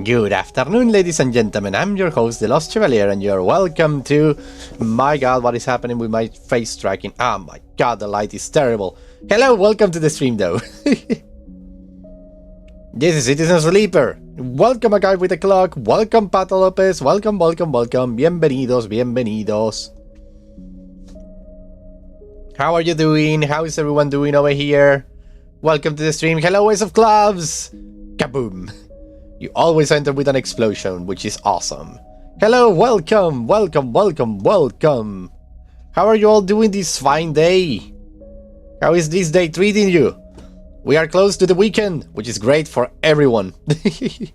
Good afternoon, ladies and gentlemen. I'm your host, The Lost Chevalier, and you're welcome to... My god, what is happening with my face tracking? Oh my god, the light is terrible. Hello, welcome to the stream, though. This is Citizen Sleeper. Welcome, a guy with a clock. Welcome, Pato Lopez. Welcome, welcome, welcome. Bienvenidos, bienvenidos. How are you doing? How is everyone doing over here? Welcome to the stream. Hello, Ace of Clubs. Kaboom. You always enter with an explosion, which is awesome. Hello, welcome, welcome, welcome, welcome. How are you all doing this fine day? How is this day treating you? We are close to the weekend, which is great for everyone. Which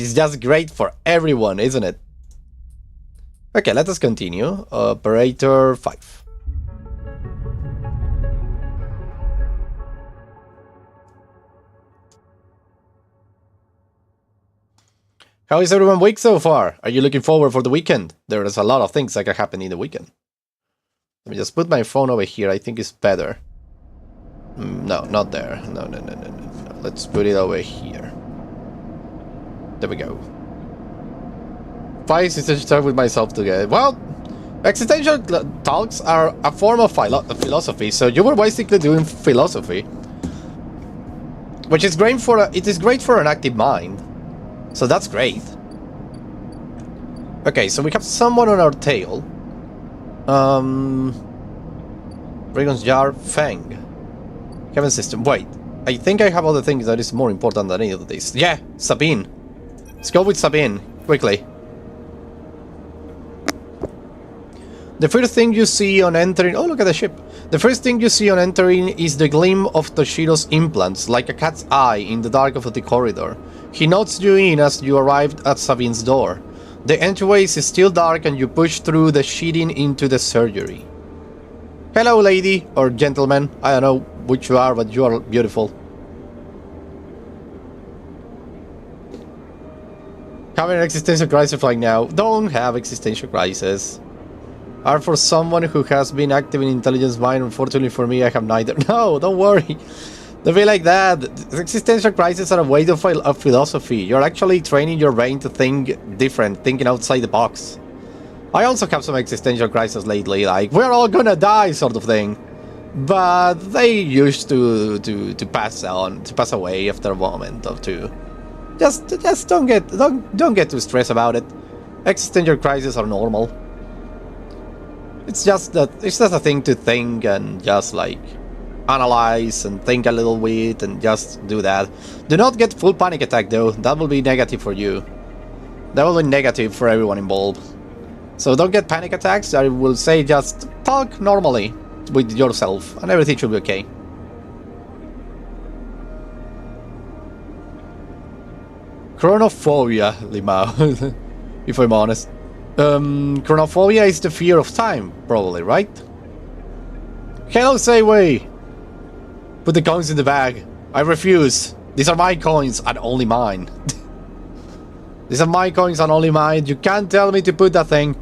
is just great for everyone, isn't it? Okay, let us continue. Operator 5. How is everyone week so far? Are you looking forward for the weekend? There's a lot of things that can happen in the weekend. Let me just put my phone over here. I think it's better. No, not there. No. Let's put it over here. There we go. 5 existential talk with myself together. Well, existential talks are a form of philosophy, so you were basically doing philosophy. Which is great for it is great for an active mind. So that's great. Okay, so we have someone on our tail. Dragon's Jar, Fang. Heaven System. Wait, I think I have other things that is more important than any of these. Yeah, Sabine. Let's go with Sabine, quickly. The first thing you see on entering... Oh, look at the ship. The first thing you see on entering is the gleam of Toshiro's implants, like a cat's eye in the dark of the corridor. He nods you in as you arrived at Sabine's door. The entryway is still dark and you push through the sheeting into the surgery. Hello, lady, or gentleman. I don't know which you are, but you are beautiful. Having an existential crisis right now. Don't have existential crisis. Are for someone who has been active in intelligence mind. Unfortunately for me, I have neither. No, don't worry. Don't be like that. Existential crises are a way of philosophy. You're actually training your brain to think different, thinking outside the box. I also have some existential crises lately, like we're all gonna die sort of thing. But they used to pass away after a moment or two. Just don't get too stressed about it. Existential crises are normal. It's just a thing to think and just like analyze and think a little bit and just do that. Do not get full panic attack though, that will be negative for you. That will be negative for everyone involved. So don't get panic attacks, I will say just talk normally with yourself and everything should be okay. Chronophobia, Limao, if I'm honest. Chronophobia is the fear of time, probably, right? Hello, Sayway! Put the coins in the bag. I refuse. These are my coins and only mine. These are my coins and only mine. You can't tell me to put that thing.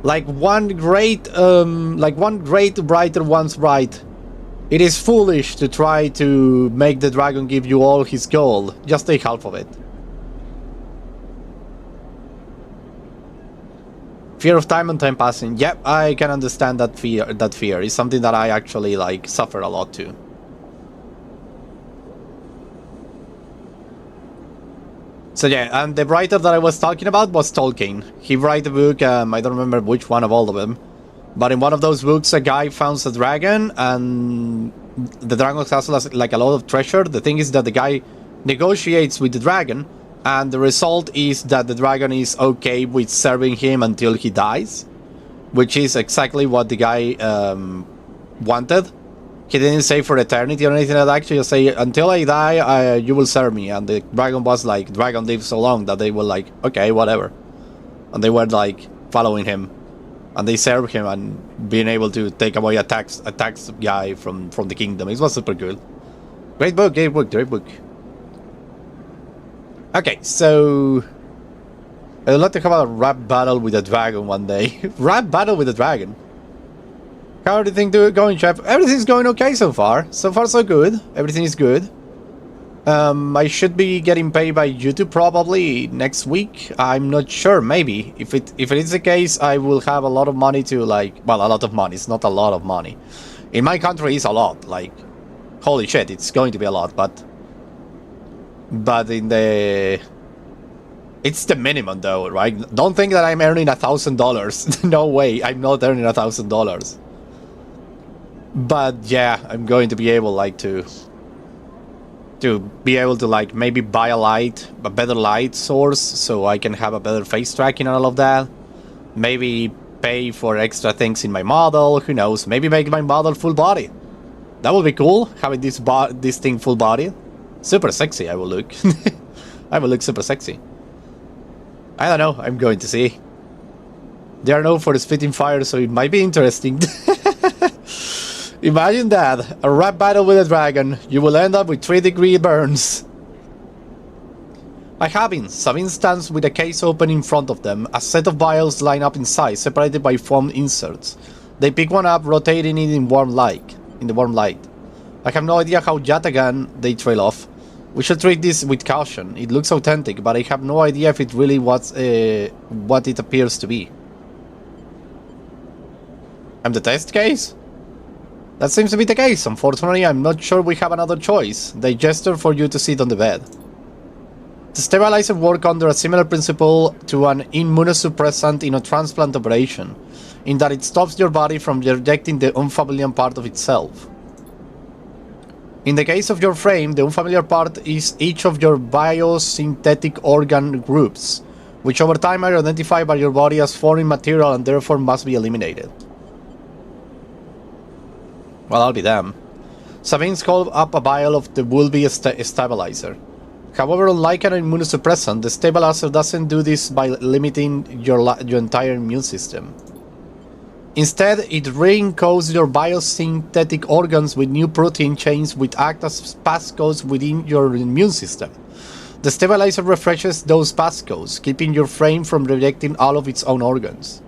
Like one great writer once write, it is foolish to try to make the dragon give you all his gold. Just take half of it. Fear of time and time passing. Yep, I can understand that fear. That fear is something that I actually like suffer a lot too. So yeah, and the writer that I was talking about was Tolkien. He wrote a book, I don't remember which one of all of them, but in one of those books a guy founds a dragon, and the dragon has like a lot of treasure. The thing is that the guy negotiates with the dragon, and the result is that the dragon is okay with serving him until he dies, which is exactly what the guy wanted. He didn't say for eternity or anything like that. Actually, just say, until I die, you will serve me. And the dragon was like, dragon lived so long that they were like, okay, whatever. And they were like following him, and they served him and being able to take away a tax guy from the kingdom. It was super cool. Great book, great book, great book. Okay, so I'd like to have a rap battle with a dragon one day. Rap battle with a dragon. How do you think going, chef? Everything's going okay so far. So far, so good. Everything is good. I should be getting paid by YouTube probably next week. I'm not sure. Maybe if it is the case, I will have a lot of money to like. Well, a lot of money. It's not a lot of money. In my country, it's a lot. Like, holy shit, it's going to be a lot. But in the, it's the minimum though, right? Don't think that I'm earning $1,000. No way. I'm not earning $1,000. But yeah, I'm going to be able like to be able to like maybe buy a better light source so I can have a better face tracking and all of that. Maybe pay for extra things in my model, who knows, maybe make my model full body. That would be cool, having this thing full body. Super sexy I will look. I will look super sexy. I don't know, I'm going to see. They are known for spitting fire, so it might be interesting. Imagine that, a rap battle with a dragon, you will end up with 3-degree burns. I have in. Sabine stands with a case open in front of them. A set of vials line up inside, separated by foam inserts. They pick one up, rotating it in the warm light. I have no idea how yataghan they trail off. We should treat this with caution. It looks authentic, but I have no idea if it really what it appears to be. I'm the test case? That seems to be the case. Unfortunately, I'm not sure we have another choice. They gesture for you to sit on the bed. The stabilizer works under a similar principle to an immunosuppressant in a transplant operation, in that it stops your body from rejecting the unfamiliar part of itself. In the case of your frame, the unfamiliar part is each of your biosynthetic organ groups, which over time are identified by your body as foreign material and therefore must be eliminated. Well, I'll be damned. Sabine called up a vial of the would-be stabilizer. However, unlike an immunosuppressant, the stabilizer doesn't do this by limiting your entire immune system. Instead, it re-encodes your biosynthetic organs with new protein chains which act as passcodes within your immune system. The stabilizer refreshes those passcodes, keeping your frame from rejecting all of its own organs.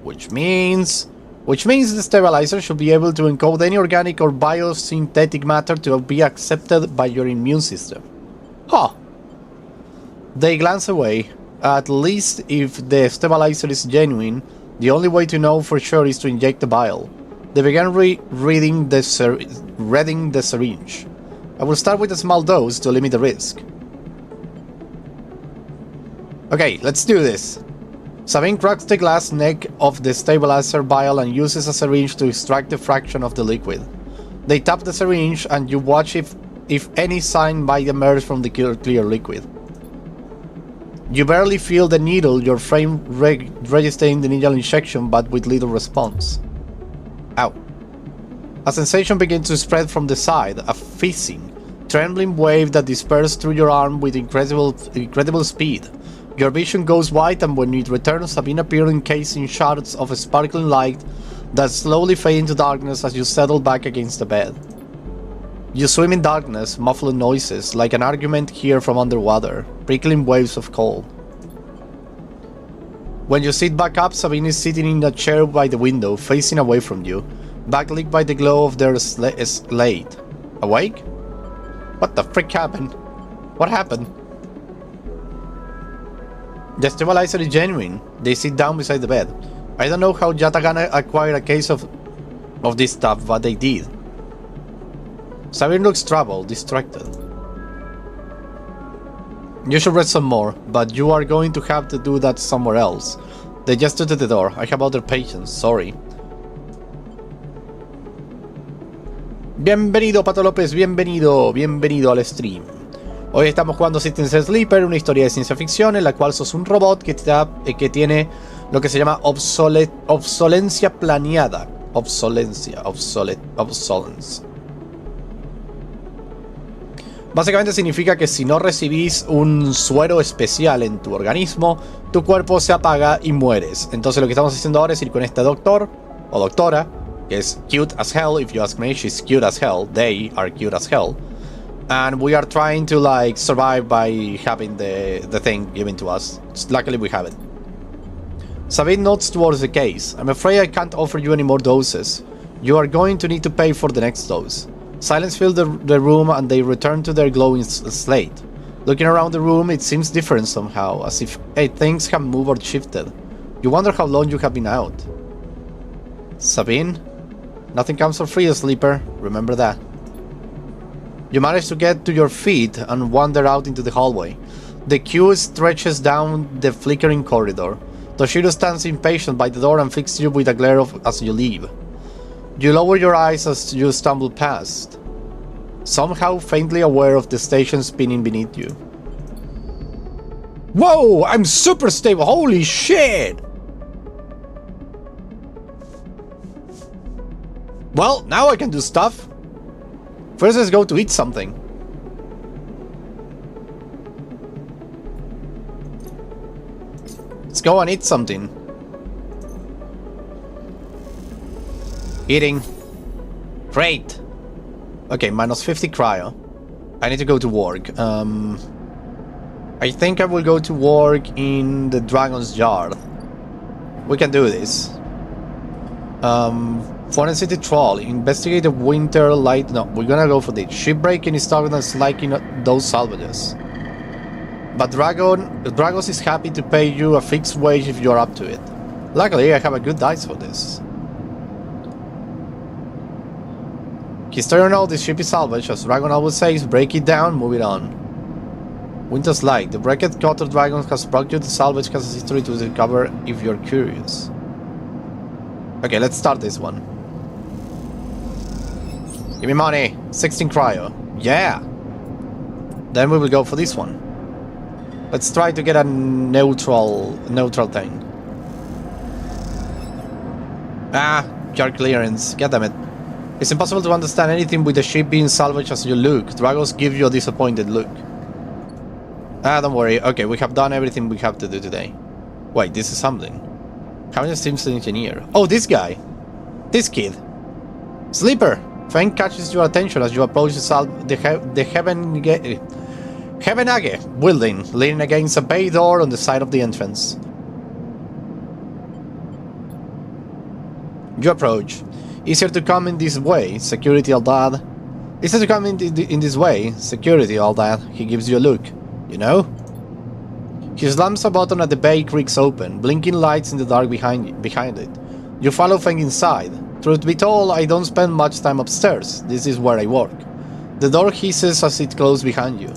Which means the stabilizer should be able to encode any organic or biosynthetic matter to be accepted by your immune system. Huh. They glance away. At least if the stabilizer is genuine, the only way to know for sure is to inject the vial. They began reading the syringe. I will start with a small dose to limit the risk. Okay, let's do this. Sabine cracks the glass neck of the stabilizer vial and uses a syringe to extract a fraction of the liquid. They tap the syringe and you watch if any sign might emerge from the clear liquid. You barely feel the needle, your frame registering the initial injection but with little response. Ow. A sensation begins to spread from the side, a fizzing, trembling wave that disperses through your arm with incredible speed. Your vision goes white, and when it returns, Sabine appears encased in shards of sparkling light that slowly fade into darkness as you settle back against the bed. You swim in darkness, muffled noises, like an argument heard from underwater, prickling waves of cold. When you sit back up, Sabine is sitting in a chair by the window, facing away from you, backlit by the glow of their slate. Awake? What the frick happened? What happened? The stabilizer is genuine. They sit down beside the bed. I don't know how Yatagana acquired a case of this stuff, but they did. Sabine looks troubled, distracted. You should rest some more, but you are going to have to do that somewhere else. They just stood at the door. I have other patients, sorry. Bienvenido, Pato López, bienvenido al stream. Hoy estamos jugando Citizen Sleeper, una historia de ciencia ficción en la cual sos un robot que tiene lo que se llama obsolencia planeada. Obsolence. Básicamente significa que si no recibís un suero especial en tu organismo, tu cuerpo se apaga y mueres. Entonces lo que estamos haciendo ahora es ir con este doctor o doctora, que es cute as hell, if you ask me, she's cute as hell, they are cute as hell. And we are trying to like survive by having the thing given to us. Luckily we have it. Sabine nods towards the case. I'm afraid I can't offer you any more doses. You are going to need to pay for the next dose. Silence filled the room and they returned to their glowing slate. Looking around the room, it seems different somehow, as if things have moved or shifted. You wonder how long you have been out. Sabine? Nothing comes for free, sleeper. Remember that. You manage to get to your feet and wander out into the hallway. The queue stretches down the flickering corridor. Toshiro stands impatient by the door and fixes you with a glare as you leave. You lower your eyes as you stumble past, somehow faintly aware of the station spinning beneath you. Whoa! I'm super stable! Holy shit! Well, now I can do stuff. First, let's go to eat something. Let's go and eat something. Eating. Great. Okay, minus 50 cryo. I need to go to work. I think I will go to work in the Yard. We can do this. Foreign City Troll. Investigate the winter light. No, we're gonna go for this. Shipbreaking is targeted and sliking those salvages. But Dragos is happy to pay you a fixed wage if you're up to it. Luckily, I have a good dice for this. Historian know this ship is salvaged, as Dragon always says, break it down, move it on. Winter's Light. The Wrecked Cutter Dragon has brought you the salvage has a history to discover if you're curious. Okay, let's start this one. Give me money. 16 cryo. Yeah! Then we will go for this one. Let's try to get a neutral thing. Ah, jar clearance. God damn it. It's impossible to understand anything with the ship being salvaged as you look. Dragos give you a disappointed look. Ah, don't worry. Okay, we have done everything we have to do today. Wait, this is something. Having a Simpson engineer. Oh, this guy. This kid. Sleeper. Fang catches your attention as you approach the Heavenage building, leaning against a bay door on the side of the entrance. You approach. Easier to come in this way, security all that. Easier to come in this way, security all that. He gives you a look. You know? He slams a button at the bay creaks open, blinking lights in the dark behind it. You follow Feng inside. Truth be told, I don't spend much time upstairs. This is where I work. The door hisses as it closes behind you.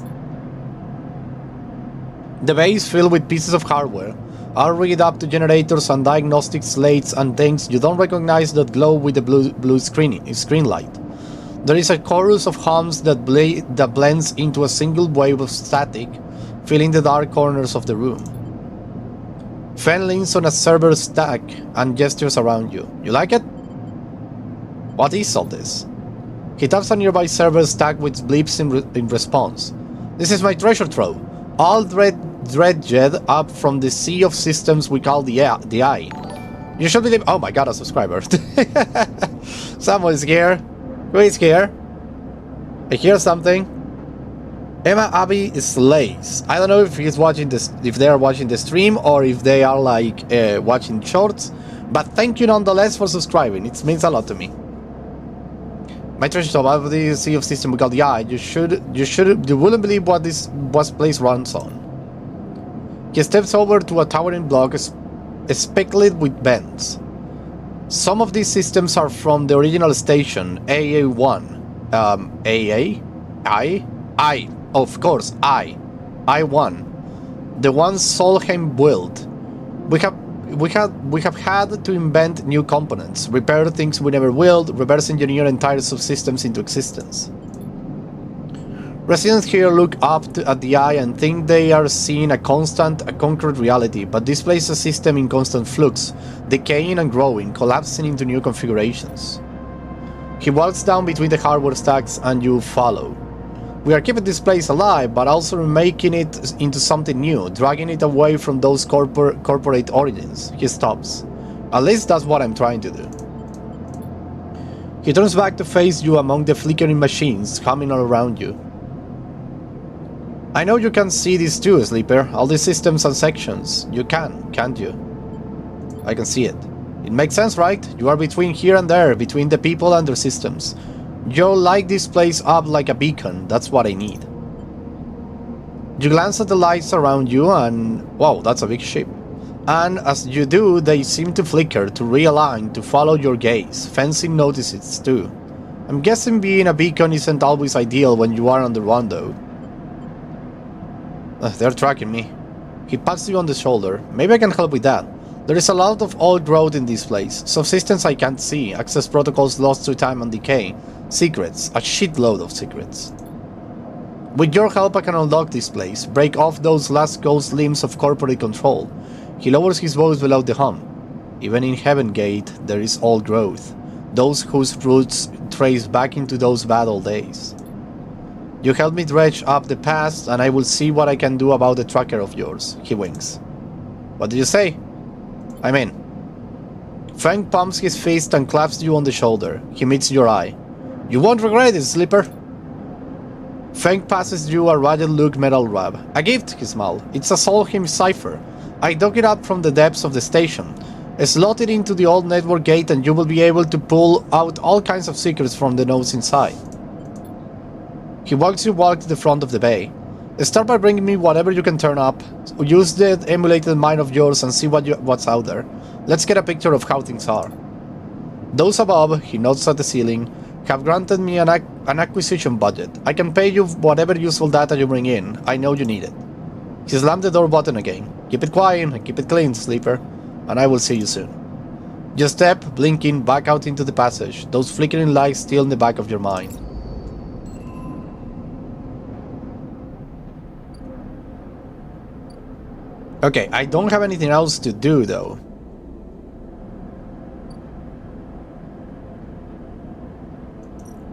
The bay is filled with pieces of hardware, all rigged up to generators and diagnostic slates and things you don't recognize that glow with the blue screen light. There is a chorus of hums that blends into a single wave of static, filling the dark corners of the room. Fen leans on a server stack and gestures around you. You like it? What is all this? He taps a nearby server stack which bleeps in response. This is my treasure trove. All dredged up from the sea of systems we call the Eye. You should believe. Oh my god, a subscriber. Someone is here. Who is here? I hear something. Emma Abbey slays. I don't know if he's watching this, if they are watching the stream or if they are like watching shorts. But thank you nonetheless for subscribing. It means a lot to me. My treasure top of the sea of system we call the Eye. You wouldn't believe what this place runs on. He steps over to a towering block speckled with vents. Some of these systems are from the original station, AA1. I, of course, I1. The one Solheim built. We have had to invent new components, repair things we never willed, reverse engineer entire subsystems into existence. Residents here look up at the Eye and think they are seeing a concrete reality, but this place is a system in constant flux, decaying and growing, collapsing into new configurations. He walks down between the hardware stacks and you follow. We are keeping this place alive, but also making it into something new, dragging it away from those corporate origins. He stops. At least that's what I'm trying to do. He turns back to face you among the flickering machines humming all around you. I know you can see this too, Sleeper. All these systems and sections. You can, can't you? I can see it. It makes sense, right? You are between here and there, between the people and their systems. You'll light this place up like a beacon. That's what I need. You glance at the lights around you and... wow, that's a big ship. And as you do, they seem to flicker, to realign, to follow your gaze. Fencing notices too. I'm guessing being a beacon isn't always ideal when you are on the run though. They're tracking me. He pats you on the shoulder. Maybe I can help with that. There is a lot of old growth in this place. Subsystems I can't see. Access protocols lost through time and decay. Secrets. A shitload of secrets. With your help I can unlock this place. Break off those last ghost limbs of corporate control. He lowers his voice below the hum. Even in Heaven Gate there is old growth. Those whose roots trace back into those bad old days. You help me dredge up the past, and I will see what I can do about the tracker of yours. He winks. What did you say? I'm in. Frank pumps his fist and claps you on the shoulder. He meets your eye. You won't regret it, Slipper. Frank passes you a ragged-look metal rab. A gift, he smiled. It's a Solheim cipher. I dug it up from the depths of the station. Slot it into the old network gate and you will be able to pull out all kinds of secrets from the nodes inside. He walks you to the front of the bay. Start by bringing me whatever you can turn up. Use the emulated mind of yours and see what's out there. Let's get a picture of how things are. Those above, he nods at the ceiling, have granted me an acquisition budget. I can pay you whatever useful data you bring in. I know you need it. He slammed the door button again. Keep it quiet and keep it clean, Sleeper, and I will see you soon. You step, blinking, back out into the passage, those flickering lights still in the back of your mind. Okay, I don't have anything else to do though.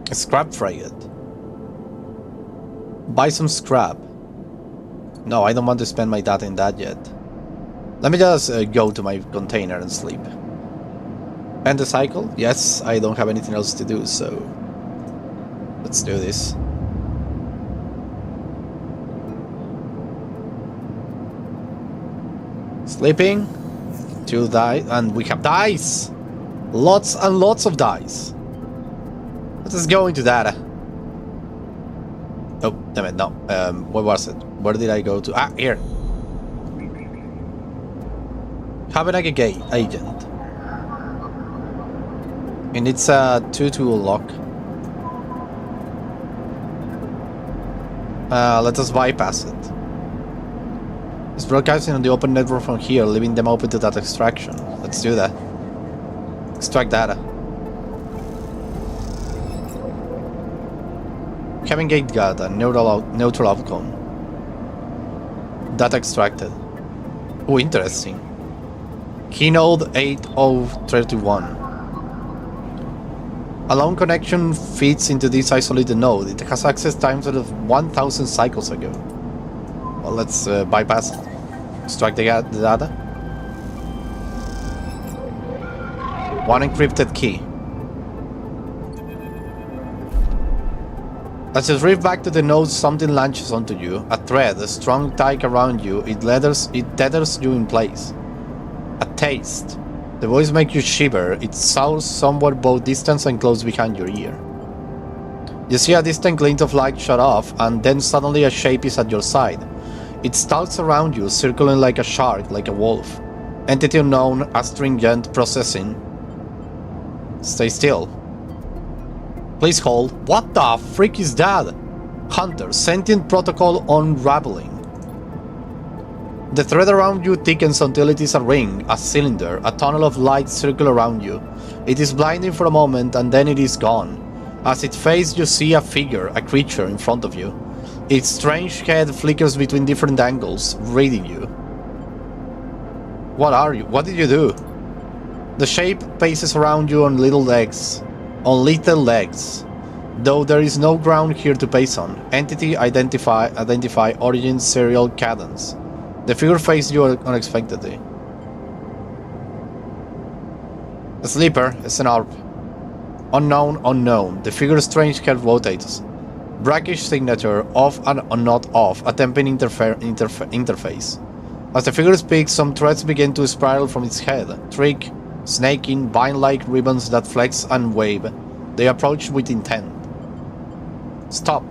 A scrap frigate. Buy some scrap. No, I don't want to spend my data in that yet. Let me just go to my container and sleep. End the cycle? Yes, I don't have anything else to do, so... let's do this. Sleeping. 2 dice. And we have dice! Lots and lots of dice. Let's go into data. Oh, damn it, no. Where was it? Where did I go to? Ah, here. Having a gate agent. And it's a 2-tool lock. Let us bypass it. It's broadcasting on the open network from here, leaving them open to data extraction. Let's do that. Extract data. Heaven Gate data, neutral outcome. Data extracted. Oh, interesting. Keynote 8031. A lone connection feeds into this isolated node. It has access times of 1000 cycles ago. Well, let's bypass it. Extract the data. One encrypted key. As you drift back to the node, something launches onto you. A thread, a strong tie around you. It tethers you in place. A taste. The voice makes you shiver. It sounds somewhat both distant and close behind your ear. You see a distant glint of light shut off, and then suddenly a shape is at your side. It stalks around you, circling like a shark, like a wolf. Entity unknown, astringent, processing. Stay still. Please hold. What the freak is that? Hunter, sentient protocol unraveling. The thread around you thickens until it is a ring, a cylinder, a tunnel of light circle around you. It is blinding for a moment and then it is gone. As it fades, you see a figure, a creature in front of you. Its strange head flickers between different angles, reading you. What are you? What did you do? The shape paces around you on little legs. Though there is no ground here to pace on. Entity identify origin serial cadence. The figure faced you unexpectedly. A sleeper is an ARP. Unknown. The figure's strange head rotates. Brackish signature, off and not off, attempting interface. As the figure speaks, some threads begin to spiral from its head. Trick, snaking, vine-like ribbons that flex and wave. They approach with intent. Stop.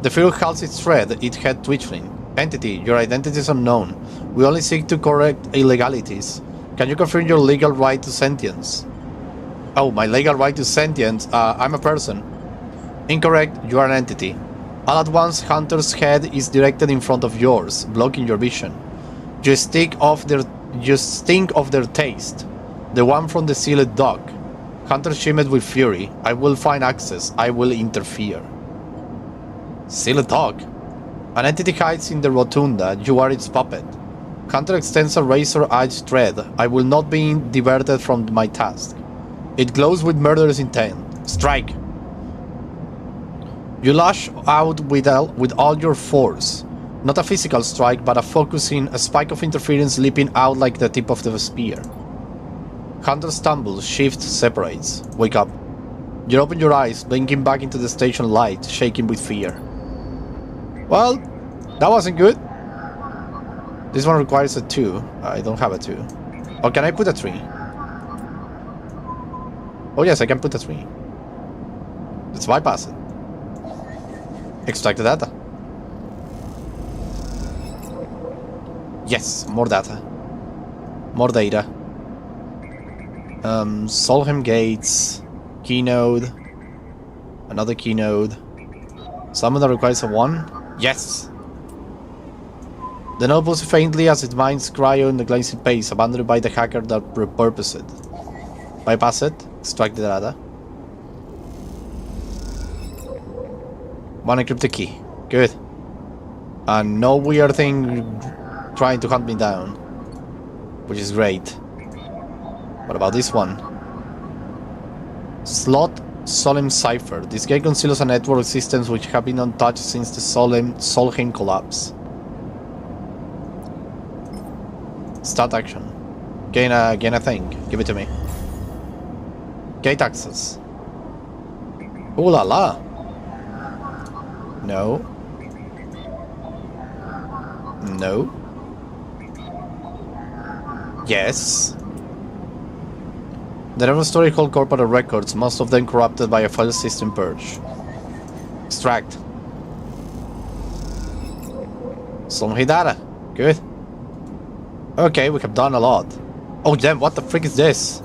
The figure halts its thread, its head twitching. Entity, your identity is unknown. We only seek to correct illegalities. Can you confirm your legal right to sentience? Oh, my legal right to sentience? I'm a person. Incorrect, you are an entity. All at once, Hunter's head is directed in front of yours, blocking your vision. You stink of their taste. The one from the sealed dock. Hunter shimmered with fury. I will find access. I will interfere. Sealed dock? An entity hides in the rotunda. You are its puppet. Hunter extends a razor-edged thread. I will not be diverted from my task. It glows with murderous intent. Strike! You lash out with all your force. Not a physical strike, but a spike of interference leaping out like the tip of the spear. Hunter stumbles, shifts, separates. Wake up. You open your eyes, blinking back into the station light, shaking with fear. Well, that wasn't good. This one requires a 2. I don't have a 2. Oh, can I put a 3? Oh yes, I can put a 3. Let's bypass it. Extract the data. Yes, more data. More data. Solheim gates. Keynode. Another keynode. Someone that requires a 1. Yes! The node pulses faintly as it mines cryo in the glancing pace, abandoned by the hacker that repurposed it. Bypass it. Extract the data. One encrypted key. Good. And no weird thing trying to hunt me down. Which is great. What about this one? Slot Solheim Cipher. This gate conceals a network of systems which have been untouched since the Solheim collapse. Start action. Gain a thing. Give it to me. Gate access. Ooh la la. No. No. Yes. The never story hold corporate records, most of them corrupted by a file system purge. Extract. Some data. Good. Okay, we have done a lot. Oh damn, what the frick is this?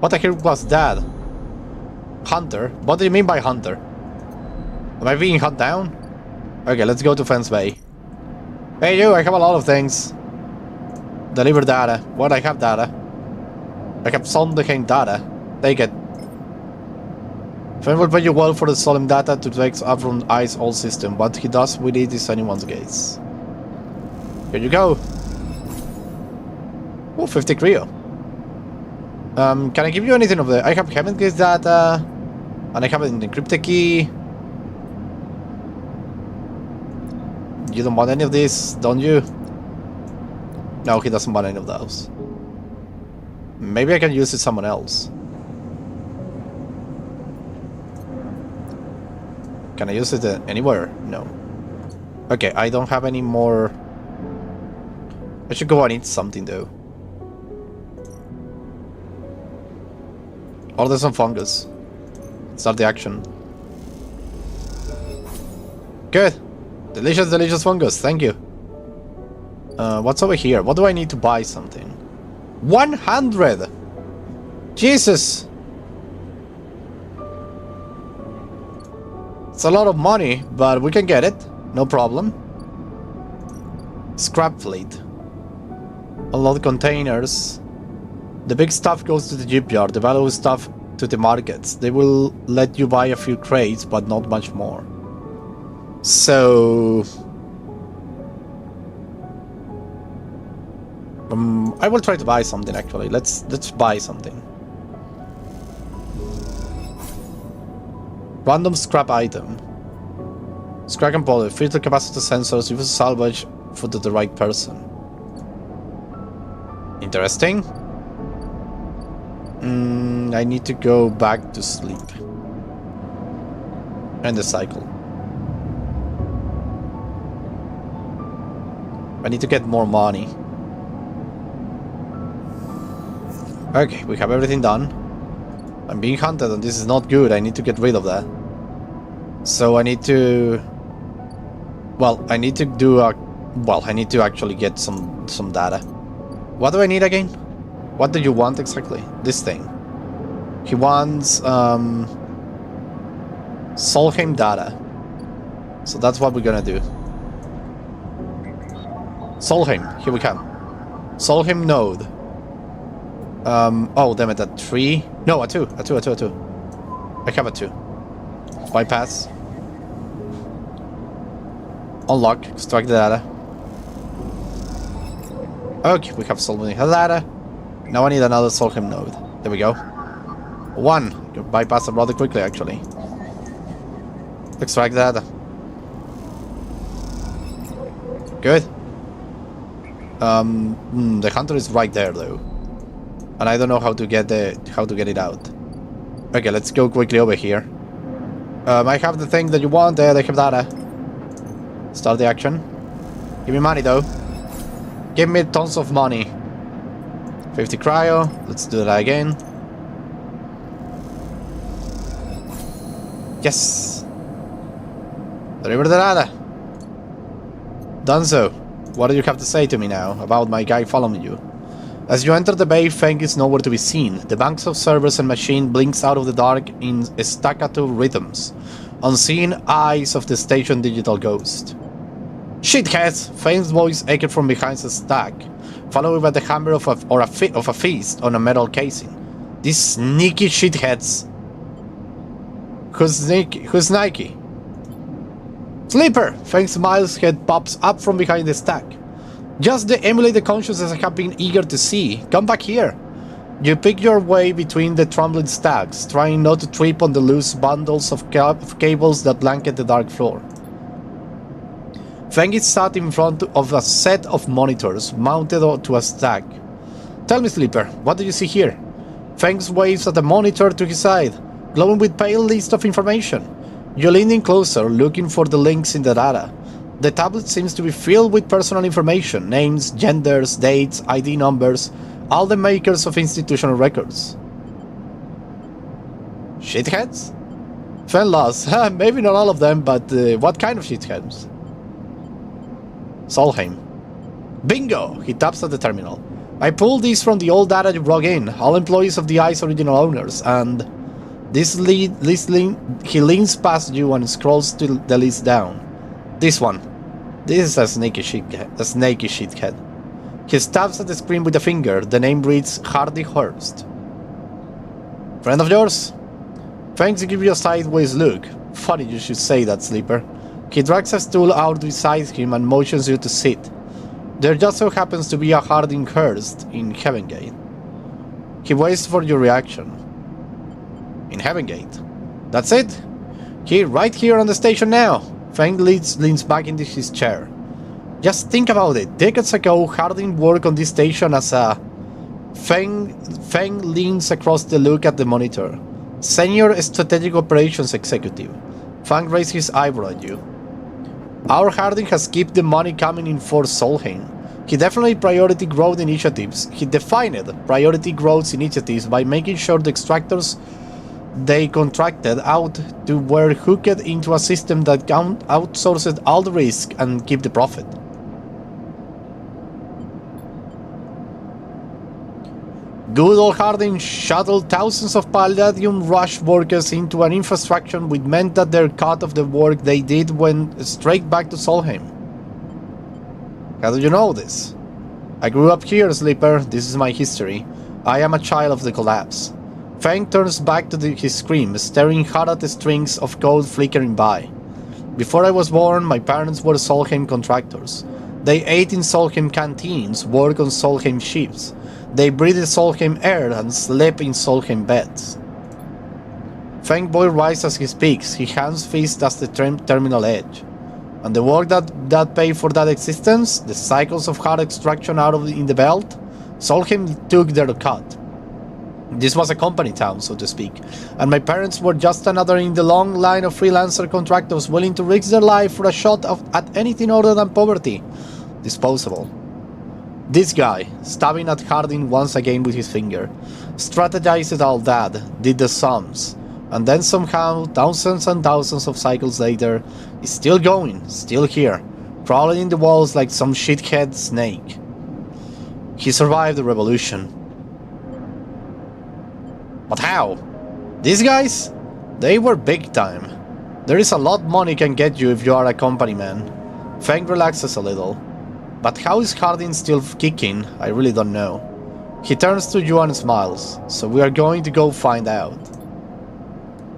What the heck was that? Hunter? What do you mean by hunter? Am I being hunted down? Okay, let's go to Fence Bay. Hey you, I have a lot of things. Deliver data. What? I have data. I have Solheim data. Take it. Fen will pay you well for the Solheim data to take up from ICE all system. What he does with it is anyone's guess. Here you go. Oh, 50 Creo. Can I give you anything of the... I have Heaven Gaze data. And I have an encrypted key. You don't want any of this, don't you? No, he doesn't want any of those. Maybe I can use it someone else. Can I use it anywhere? No. Okay, I don't have any more. I should go and eat something though. Order some fungus. Start the action. Good. Delicious, delicious fungus. Thank you. What's over here? What do I need to buy something? 100! Jesus! It's a lot of money, but we can get it. No problem. Scrap fleet. Unload containers. The big stuff goes to the shipyard. The valuable stuff to the markets. They will let you buy a few crates, but not much more. So... I will try to buy something actually. Let's buy something. Random scrap item. Scrap and poly, filter capacitor sensors, use salvage for the right person. Interesting. I need to go back to sleep. And the cycle. I need to get more money. Okay, we have everything done. I'm being hunted and this is not good. I need to get rid of that. So I need to... Well, I need to do a... Well, I need to actually get some data. What do I need again? What do you want exactly? This thing. He wants... Solheim data. So that's what we're gonna do. Solheim, here we come. Solheim node. Oh, damn it, a 3? No, a 2. I have a 2. Bypass. Unlock, extract the data. Okay, we have Solheim data. Now I need another Solheim node. There we go. 1. You bypass it rather quickly, actually. Extract data. Good. The hunter is right there, though. And I don't know how to get it out. Okay, let's go quickly over here. I have the thing that you want there. I have data. Start the action. Give me money though. Give me tons of money. 50 cryo. Let's do that again. Yes. Deliver the data. Done so. What do you have to say to me now about my guy following you? As you enter the bay, Feng is nowhere to be seen. The banks of servers and machine blinks out of the dark in staccato rhythms. Unseeing eyes of the station digital ghost. Shitheads! Feng's voice echoed from behind the stack, followed by the hammer of a fist on a metal casing. These sneaky shitheads. Who's Nike? Sleeper! Feng's smile's head pops up from behind the stack. Just the emulated consciousness I have been eager to see. Come back here. You pick your way between the trembling stacks, trying not to trip on the loose bundles of cables that blanket the dark floor. Feng is sat in front of a set of monitors mounted to a stack. Tell me, Sleeper, what do you see here? Feng waves at the monitor to his side, glowing with pale list of information. You lean in closer, looking for the links in the data. The tablet seems to be filled with personal information, names, genders, dates, ID numbers, all the makers of institutional records. Shitheads? Feng laughs. Maybe not all of them, but what kind of shitheads? Solheim. Bingo! He taps at the terminal. I pulled these from the old data you brought in, all employees of the ICE original owners, and... he leans past you and scrolls to the list down. This one. This is a snaky shithead. He stabs at the screen with a finger. The name reads Hardy Hurst. Friend of yours? Thanks to give you a sideways look. Funny you should say that, Sleeper. He drags a stool out beside him and motions you to sit. There just so happens to be a Harding Hurst in Heaven Gate. He waits for your reaction. In Heaven Gate? That's it? Right here on the station now. Feng leans back into his chair. Just think about it. Decades ago, Harding worked on this station as a... Feng leans across the look at the monitor. Senior Strategic Operations Executive. Feng raised his eyebrow at you. Our Harding has kept the money coming in for Solheim. He definitely priority growth initiatives. He defined priority growth initiatives by making sure the extractors they contracted out to were hooked into a system that outsourced all the risk and keep the profit. Good old Harding shuttled thousands of Palladium Rush workers into an infrastructure which meant that their cut of the work they did went straight back to Solheim. How do you know this? I grew up here, Sleeper. This is my history. I am a child of the collapse. Feng turns back to his screen, staring hard at the strings of gold flickering by. Before I was born, my parents were Solheim contractors. They ate in Solheim canteens, worked on Solheim ships. They breathed Solheim air and slept in Solheim beds. Feng Boy rises as he speaks, his hands fist at the terminal edge. And the work that paid for that existence, the cycles of hard extraction in the belt, Solheim took their cut. This was a company town, so to speak, and my parents were just another in the long line of freelancer contractors willing to risk their life for a shot at anything other than poverty. Disposable. This guy, stabbing at Harding once again with his finger, strategized all that, did the sums, and then somehow, thousands and thousands of cycles later, is still going, still here, crawling in the walls like some shithead snake. He survived the revolution. But how? These guys? They were big time. There is a lot money can get you if you are a company man. Feng relaxes a little. But how is Harding still kicking? I really don't know. He turns to you and smiles. So we are going to go find out.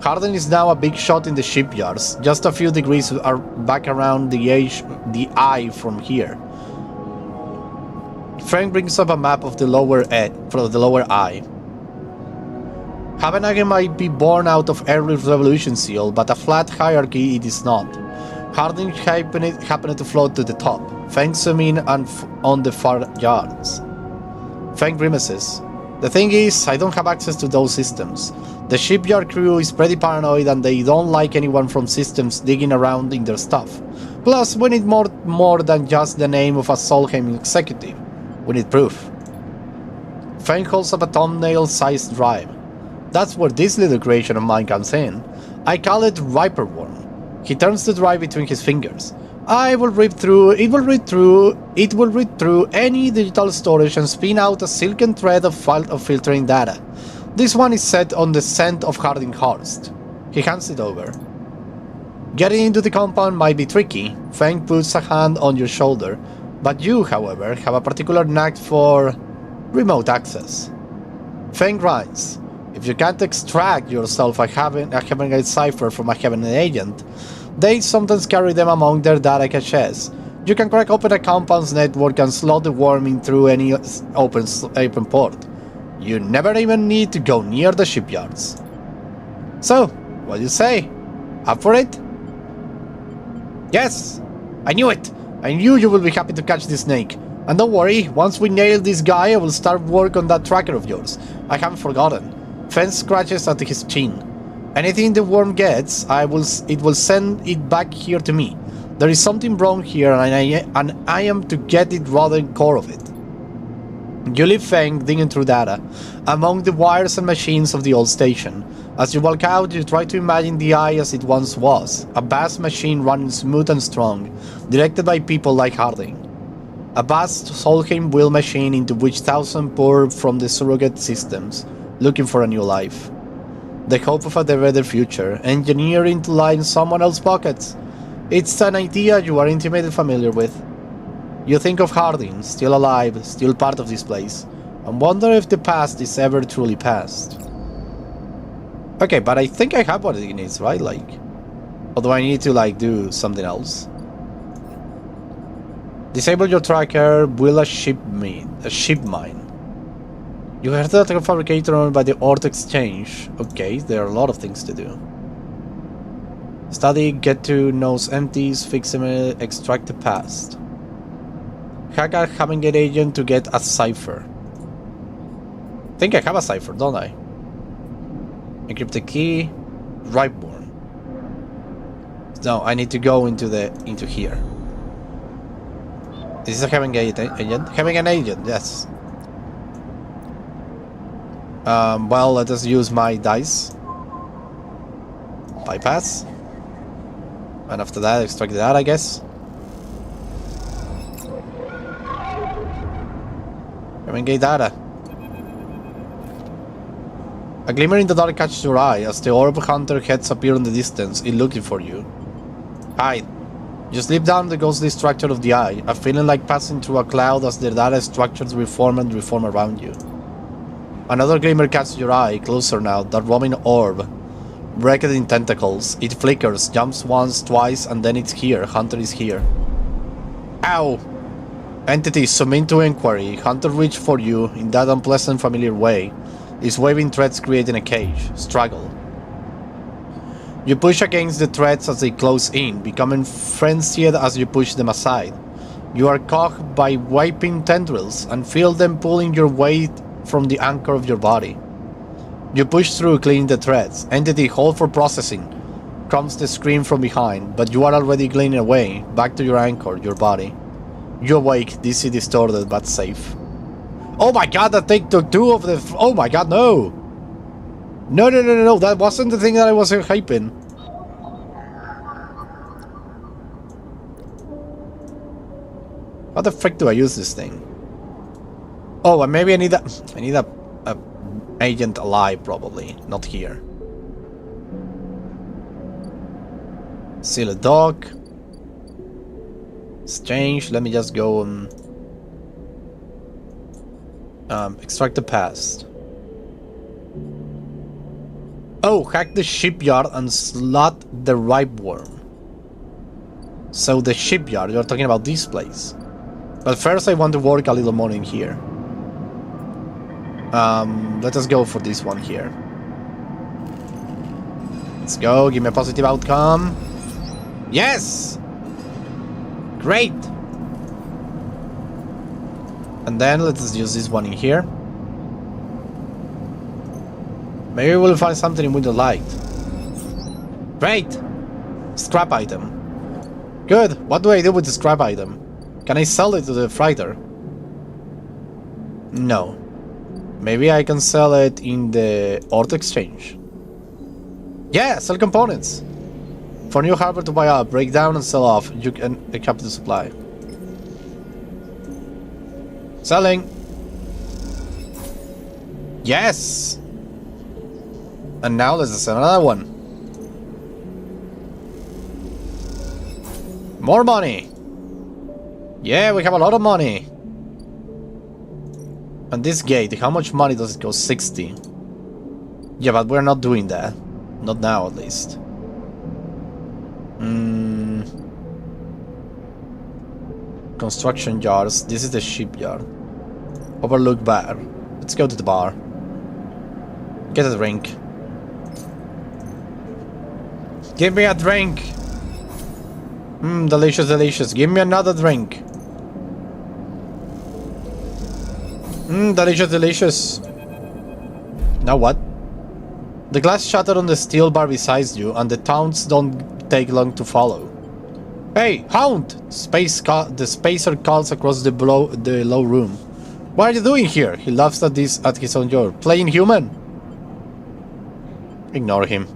Harding is now a big shot in the shipyards. Just a few degrees are back around the eye from here. Frank brings up a map of the lower eye. Habenhagen might be born out of early revolution seal, but a flat hierarchy it is not. Harding happened to float to the top. Feng zoom in on the far yards. Feng grimaces. The thing is, I don't have access to those systems. The shipyard crew is pretty paranoid and they don't like anyone from systems digging around in their stuff. Plus, we need more than just the name of a Solheim executive. We need proof. Feng holds up a thumbnail-sized drive. That's where this little creation of mine comes in. I call it Riperworm. He turns the drive between his fingers. It will read through any digital storage and spin out a silken thread of filtering data. This one is set on the scent of Hardinghurst. He hands it over. Getting into the compound might be tricky. Feng puts a hand on your shoulder, but you, however, have a particular knack for remote access. Feng grinds. If you can't extract yourself a Havenite cipher from a Havenite agent, they sometimes carry them among their data caches. You can crack open a compound's network and slot the worm in through any open port. You never even need to go near the shipyards. So, what do you say? Up for it? Yes! I knew it! I knew you will be happy to catch this snake. And don't worry, once we nail this guy, I will start work on that tracker of yours. I haven't forgotten. Feng scratches at his chin. Anything the worm gets, it will send it back here to me. There is something wrong here and I am to get it rather core of it. You leave Feng digging through data, among the wires and machines of the old station. As you walk out, you try to imagine the eye as it once was, a vast machine running smooth and strong, directed by people like Harding. A vast Solheim wheel machine into which thousands pour from the surrogate systems, looking for a new life. The hope of a better future, engineering to lie in someone else's pockets. It's an idea you are intimately familiar with. You think of Harding, still alive, still part of this place, and wonder if the past is ever truly past. Okay, but I think I have what it needs, right? Like, or do I need to, like, do something else? Disable your tracker, build a ship mine. You heard that a fabricator owned by the Ort Exchange. Okay, there are a lot of things to do. Study, get to nose empties, fix them, extract the past. Hack a Having Gate agent to get a cipher. I think I have a cipher, don't I? Encrypt the key. Ripeborn. No, I need to go into here. Is this a Having Gate agent? Having an agent, yes. Well, let us use my dice. Bypass. And after that, extract that, I guess. Having Gate data. A glimmer in the dark catches your eye. As the orb hunter heads appear in the distance, it looking for you. Hide. You slip down the ghostly structure of the eye, a feeling like passing through a cloud as the data structures reform around you. Another glimmer catches your eye, closer now, that roaming orb. Wrecked in tentacles. It flickers, jumps once, twice, and then it's here. Hunter is here. Ow! Entity, submit to inquiry. Hunter reach for you in that unpleasant familiar way. His waving threads creating a cage. Struggle. You push against the threads as they close in, becoming frenzied as you push them aside. You are caught by wiping tendrils and feel them pulling your weight from the anchor of your body. You push through, cleaning the threads. Entity, hold for processing. Comes the scream from behind, but you are already cleaning away, back to your anchor, your body. You awake, dizzy, distorted, but safe. Oh my god, that take took two of the... Oh my god, no! No, that wasn't the thing that I was hyping. How the frick do I use this thing? Oh, and maybe I need a agent alive, probably. Not here. Seal a dog. Exchange. Let me just go and extract the past. Oh, hack the shipyard and slot the ripeworm. So the shipyard, you're talking about this place. But first I want to work a little more in here. Let us go for this one here. Let's go, give me a positive outcome. Yes! Great! And then let's use this one in here. Maybe we'll find something we don't like. Great! Scrap item. Good! What do I do with the scrap item? Can I sell it to the freighter? No. Maybe I can sell it in the auto exchange. Yeah, sell components. For new hardware to buy up, break down and sell off. You can cap the supply. Selling. Yes. And now let's sell another one. More money. Yeah, we have a lot of money. And this gate, how much money does it cost? 60. Yeah, but we're not doing that. Not now, at least. Construction yards. This is the shipyard. Overlook bar. Let's go to the bar. Get a drink. Give me a drink. Delicious, delicious. Give me another drink. Delicious, delicious. Now what? The glass shattered on the steel bar beside you, and the taunts don't take long to follow. Hey, Hound! The spacer calls across the low room. What are you doing here? He laughs at his own joke. Playing human? Ignore him.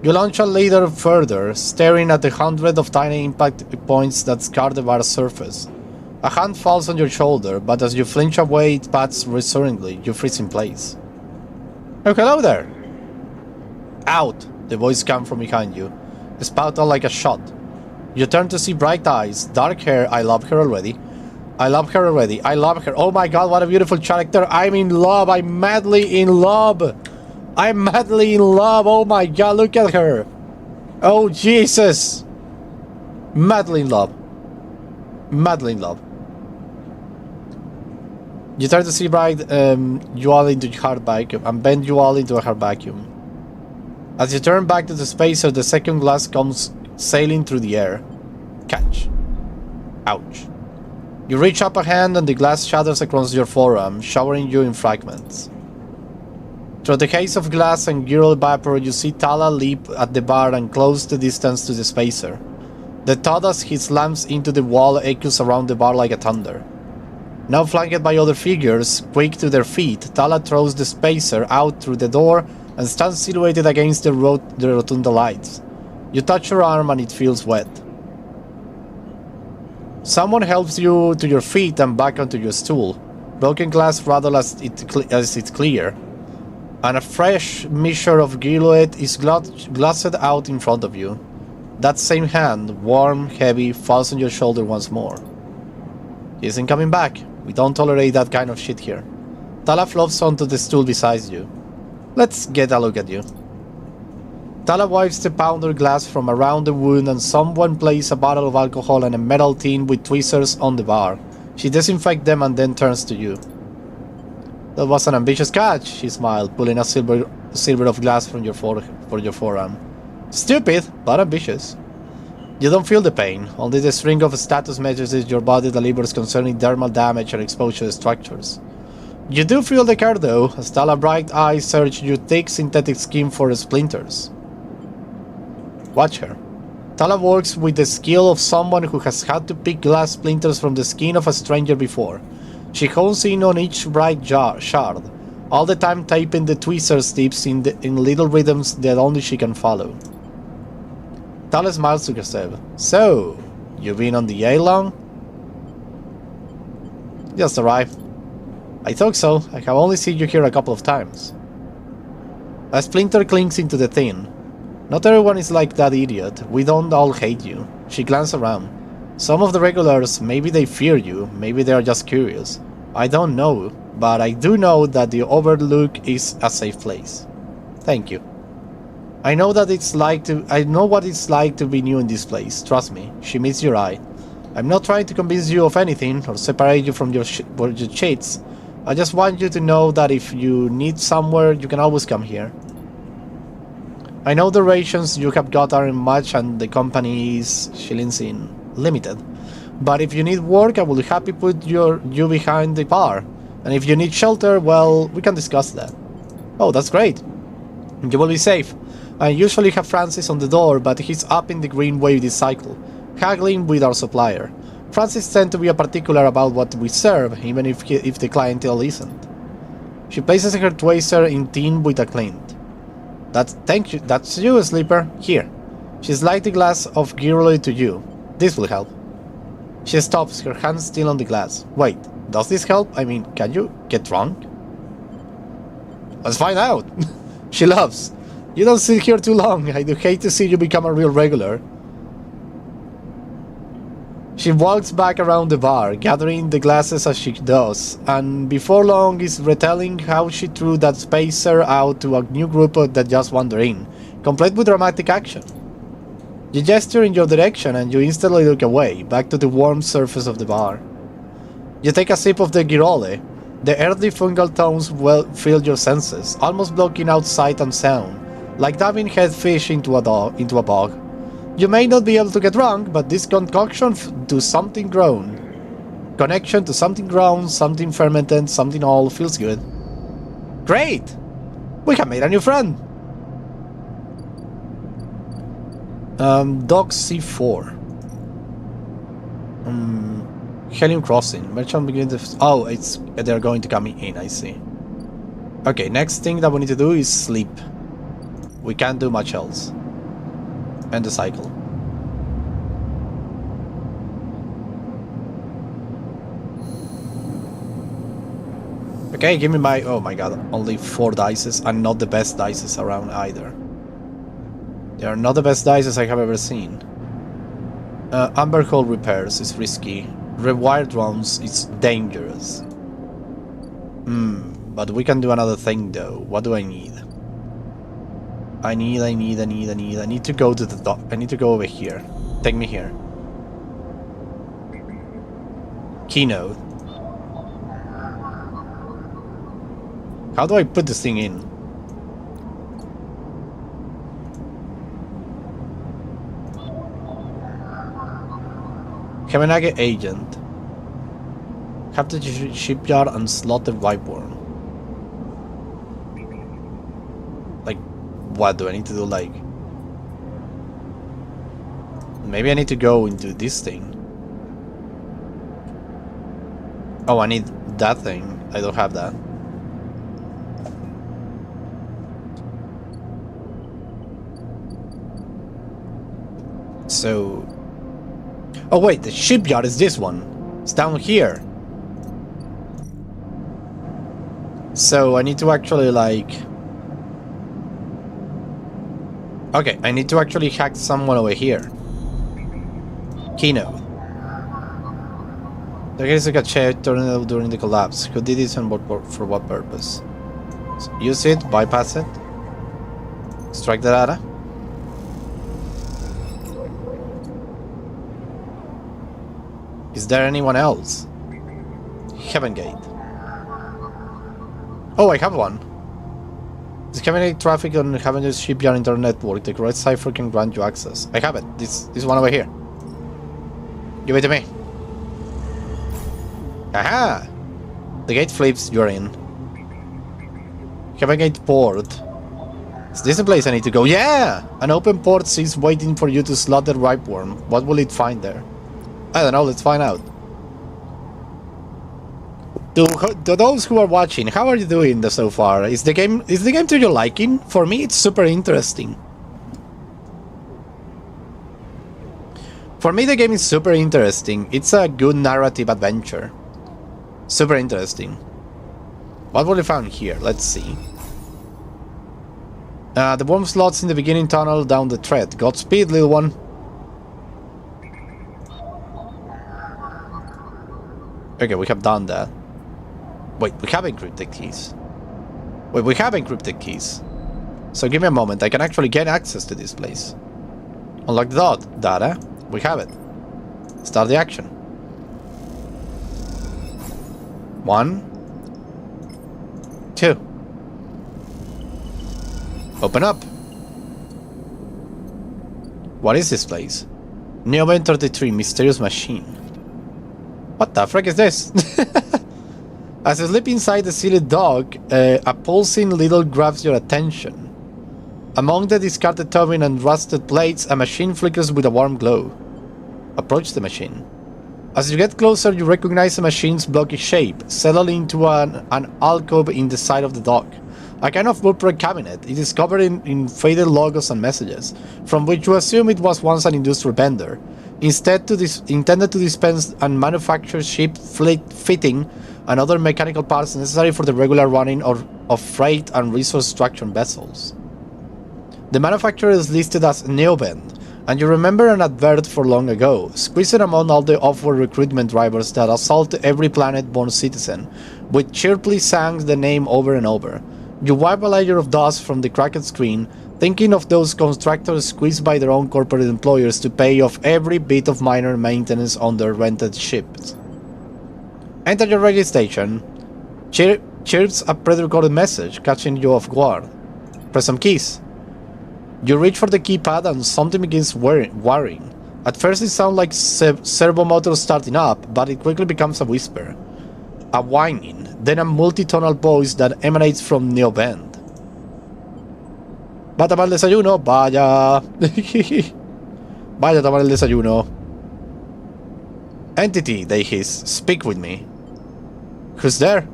You launch a leader further, staring at the hundred of tiny impact points that scar the bar's surface. A hand falls on your shoulder, but as you flinch away, it pats reassuringly. You freeze in place. Oh, hello there! Out! The voice comes from behind you. Spout out like a shot. You turn to see bright eyes, dark hair. I love her already. I love her already. I love her. Oh my god, what a beautiful character. I'm in love. I'm madly in love. I'm madly in love. Oh my god, look at her. Oh Jesus. Madly in love. Madly in love. You turn to see bright you all into hard vacuum and bend you all into a hard vacuum. As you turn back to the spacer, the second glass comes sailing through the air. Catch. Ouch. You reach up a hand and the glass shatters across your forearm, showering you in fragments. Through the haze of glass and gyral vapor, you see Tala leap at the bar and close the distance to the spacer. The thud as he slams into the wall echoes around the bar like a thunder. Now flanked by other figures, quick to their feet, Tala throws the spacer out through the door and stands silhouetted against the rotunda lights. You touch her arm and it feels wet. Someone helps you to your feet and back onto your stool. Broken glass rattle as it's clear, and a fresh mixture of girouette is glossed out in front of you. That same hand, warm, heavy, falls on your shoulder once more. He isn't coming back. We don't tolerate that kind of shit here. Tala flops onto the stool beside you. Let's get a look at you. Tala wipes the powder glass from around the wound and someone places a bottle of alcohol and a metal tin with tweezers on the bar. She disinfects them and then turns to you. That was an ambitious catch, she smiled, pulling a silver of glass from your forearm. Stupid, but ambitious. You don't feel the pain, only the string of status messages your body delivers concerning dermal damage and exposure to structures. You do feel the care though, as Tala's bright eyes search your thick synthetic skin for splinters. Watch her. Tala works with the skill of someone who has had to pick glass splinters from the skin of a stranger before. She hones in on each bright shard, all the time typing the tweezers tips in little rhythms that only she can follow. Tala smiles to herself. So, you been on the A long? Just arrived. I thought so. I have only seen you here a couple of times. A splinter clings into the tin. Not everyone is like that idiot. We don't all hate you. She glanced around. Some of the regulars, maybe they fear you, maybe they are just curious. I don't know, but I do know that the Overlook is a safe place. Thank you. I know what it's like to be new in this place. Trust me. She meets your eye. I'm not trying to convince you of anything or separate you from your cheats. I just want you to know that if you need somewhere, you can always come here. I know the rations you have got aren't much and the company is, she leans in, limited. But if you need work, I will happily put you behind the bar. And if you need shelter, well, we can discuss that. Oh, that's great. You will be safe. I usually have Francis on the door, but he's up in the Greenway this cycle, haggling with our supplier. Francis tends to be particular about what we serve, even if the clientele isn't. She places her tweezer in tin with a glint. Thank you. That's you, Sleeper. Here. She slides the glass of Girly to you. This will help. She stops, her hand still on the glass. Wait, does this help? I mean, can you get drunk? Let's find out. She laughs. You don't sit here too long. I do hate to see you become a real regular. She walks back around the bar, gathering the glasses as she does, and before long is retelling how she threw that spacer out to a new group that just wandered in, complete with dramatic action. You gesture in your direction and you instantly look away, back to the warm surface of the bar. You take a sip of the Girole. The earthly fungal tones fill your senses, almost blocking out sight and sound, like diving headfish into a bog. You may not be able to get drunk, but this concoction to something grown. Connection to something grown, something fermented, something old feels good. Great! We have made a new friend! Dock C4. Helium Crossing. Merchant begins to... Oh, they're going to come in, I see. Okay, next thing that we need to do is sleep. We can't do much else. End the cycle. Okay, give me my... Oh my god, only 4 dices, and not the best dices around either. They are not the best dices I have ever seen. Amber Hull repairs is risky. Rewire drones is dangerous. But we can do another thing though. What do I need? I need to go to the dock. I need to go over here. Take me here. Keynote. How do I put this thing in? Kemenage agent. Capture the shipyard and slaughter Viborn. Like, what do I need to do? Like, maybe I need to go into this thing. Oh, I need that thing. I don't have that. So... Oh wait, the shipyard is this one. It's down here. So I need to actually like... Okay, I need to actually hack someone over here. Kino. There is a cache tornado during the collapse. Who did this and for what purpose? So use it, bypass it. Strike the data. Is there anyone else? Heaven Gate. Oh, I have one. This Heaven Gate traffic on Heaven Gate shipyard internet network. The correct cipher can grant you access. I have it. This one over here. Give it to me. Aha! The gate flips, you're in. Heaven Gate port. Is this the place I need to go? Yeah! An open port is waiting for you to slaughter Ripeworm. What will it find there? I don't know, let's find out. To those who are watching, how are you doing so far? Is the game to your liking? For me, it's super interesting. For me, the game is super interesting. It's a good narrative adventure. Super interesting. What will we find here? Let's see. The worm slots in the beginning tunnel down the thread. Godspeed, little one. Okay, we have done that. Wait, we have encrypted keys. Wait, we have encrypted keys. So give me a moment, I can actually get access to this place. Unlock the data. We have it. Start the action. 1, 2. Open up. What is this place? Neoben 33, mysterious machine. What the frick is this? As you slip inside the sealed dog, a pulsing needle grabs your attention. Among the discarded tubing and rusted plates, a machine flickers with a warm glow. Approach the machine. As you get closer, you recognize the machine's blocky shape, settled into an alcove in the side of the dog. A kind of bullproof cabinet. It is covered in faded logos and messages, from which you assume it was once an industrial vendor. Instead, intended to dispense and manufacture ship fitting and other mechanical parts necessary for the regular running of freight and resource extraction vessels. The manufacturer is listed as Neobend, and you remember an advert for long ago, squeezed among all the off-world recruitment drivers that assault every planet-born citizen, which cheerfully sang the name over and over. You wipe a layer of dust from the cracked screen, thinking of those contractors squeezed by their own corporate employers to pay off every bit of minor maintenance on their rented ships. Enter your radio station. Chirps a pre-recorded message, catching you off guard. Press some keys. You reach for the keypad and something begins whirring. At first it sounds like servo motors starting up, but it quickly becomes a whisper. A whining, then a multi-tonal voice that emanates from Neobend. Va a tomar el desayuno, vaya. Vaya a tomar el desayuno. Entity, they hiss, speak with me. Who's there?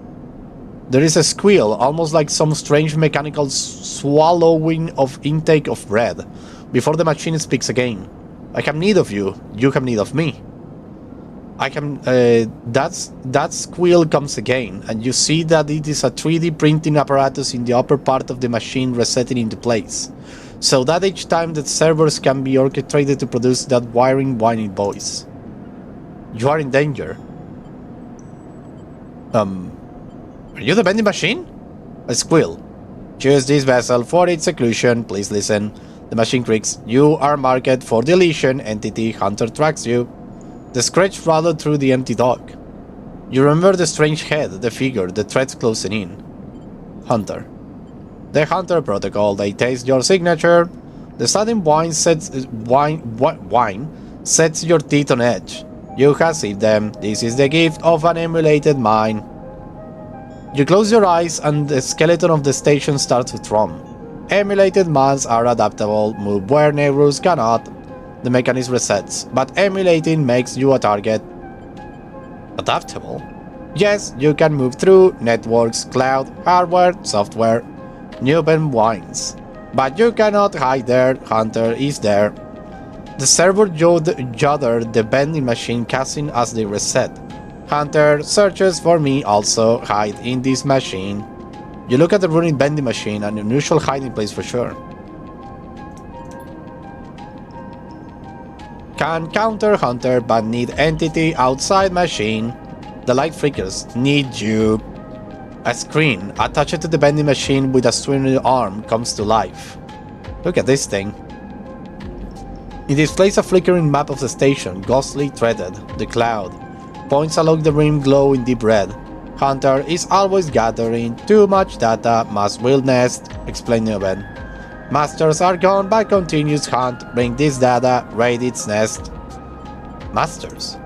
There is a squeal, almost like some strange mechanical swallowing of intake of breath, before the machine speaks again. I have need of you, you have need of me. That squeal comes again, and you see that it is a 3D printing apparatus in the upper part of the machine resetting into place, so that each time the servers can be orchestrated to produce that whining voice. You are in danger. Are you the vending machine? A squeal. Choose this vessel for its seclusion, please listen. The machine creaks. You are marked for deletion, entity, hunter tracks you. The scratch rattled through the empty dock. You remember the strange head, the figure, the threads closing in. Hunter. The Hunter Protocol, they taste your signature. The sudden wine sets your teeth on edge. You have seen them. This is the gift of an emulated mind. You close your eyes and the skeleton of the station starts to thrum. Emulated minds are adaptable, move where neighbors cannot. The mechanism resets, but emulating makes you a target. Adaptable? Yes, you can move through networks, cloud, hardware, software, Newben wines. But you cannot hide there. Hunter is there. The server judder the vending machine casting as they reset. Hunter searches for me also. Hide in this machine. You look at the running vending machine, an unusual hiding place for sure. Can counter Hunter but need entity outside machine. The light flickers. Need you. A screen attached to the vending machine with a swinging arm comes to life. Look at this thing. It displays a flickering map of the station, ghostly threaded. The cloud points along the rim glow in deep red. Hunter is always gathering too much data, must will nest, explained Newben. Masters are gone but continues hunt, bring this data, raid its nest. Masters.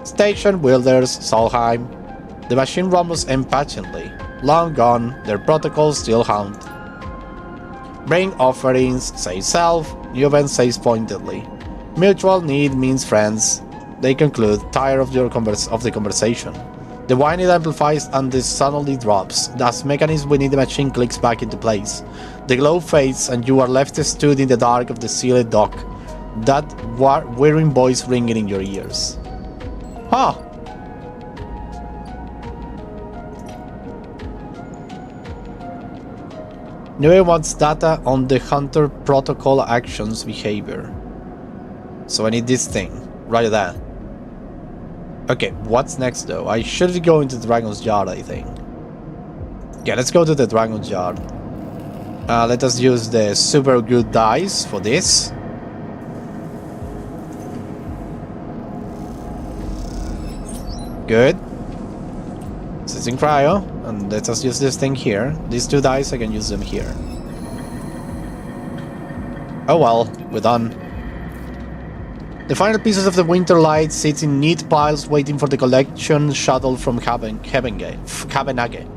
Station builders, Solheim. The machine rumbles impatiently. Long gone, their protocols still haunt. Bring offerings, say self, Newben says pointedly. Mutual need means friends. They conclude, tired of the conversation. The whining amplifies and the suddenly drops. As mechanism within the machine clicks back into place. The glow fades and you are left stood in the dark of the sealed dock. That whirring voice ringing in your ears. Huh. Newben wants data on the Hunter protocol actions behavior. So I need this thing. Right there. Okay, what's next though? I should go into Dragon's Yard, I think. Yeah, let's go to the Dragon's Yard. Let us use the super good dice for this. Good. This is in cryo, and let us use this thing here. These two dice, I can use them here. Oh well, we're done. The final pieces of the Winter Light sit in neat piles waiting for the collection shuttle from Copenhagen.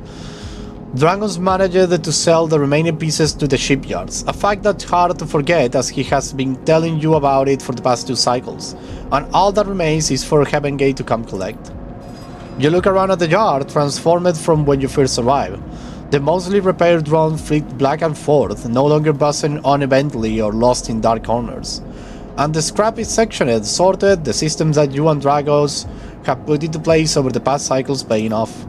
Dragons managed to sell the remaining pieces to the shipyards, a fact that's hard to forget as he has been telling you about it for the past 2 cycles, and all that remains is for Heavengate to come collect. You look around at the yard, transformed from when you first arrived. The mostly repaired drone flicked back and forth, no longer buzzing uneventfully or lost in dark corners. And the scrap is sectioned, sorted, the systems that you and Dragos have put into place over the past cycles paying off.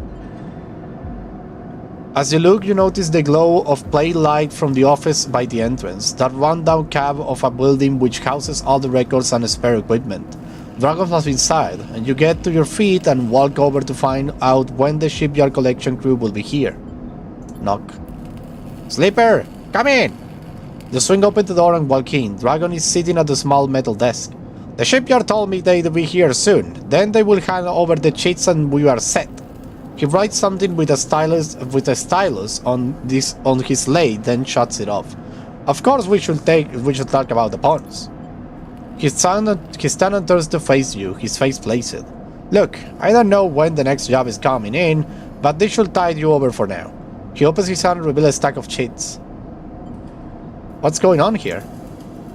As you look, you notice the glow of plate light from the office by the entrance, that run-down cab of a building which houses all the records and spare equipment. Dragos must be inside, and you get to your feet and walk over to find out when the shipyard collection crew will be here. Knock. Sleeper, come in! You swing open the door and walk in. Dragon is sitting at a small metal desk. The shipyard told me they'd be here soon. Then they will hand over the cheats and we are set. He writes something with a stylus on his slate, then shuts it off. Of course we should talk about the pawns. He stands and turns to face you, his face placid. Look, I don't know when the next job is coming in, but this should tide you over for now. He opens his hand and reveals a stack of cheats. What's going on here?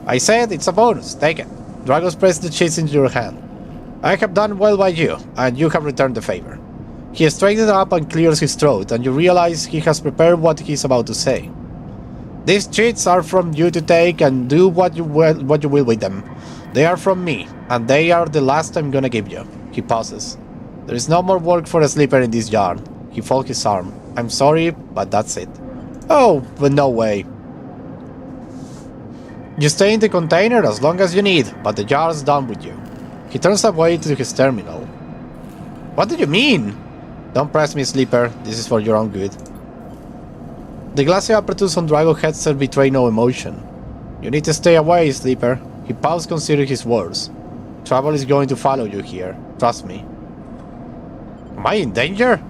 I said it's a bonus, take it. Dragos pressed the cheats into your hand. I have done well by you, and you have returned the favor. He straightens up and clears his throat, and you realize he has prepared what he's about to say. These cheats are from you to take and do what you will with them. They are from me, and they are the last I'm gonna give you. He pauses. There is no more work for a sleeper in this yard. He folds his arm. I'm sorry, but that's it. Oh, but no way. You stay in the container as long as you need, but the yard's done with you. He turns away to his terminal. What do you mean? Don't press me, sleeper. This is for your own good. The glassy apparatus on Drago's headset betray no emotion. You need to stay away, sleeper. He paused, considering his words. Trouble is going to follow you here. Trust me. Am I in danger?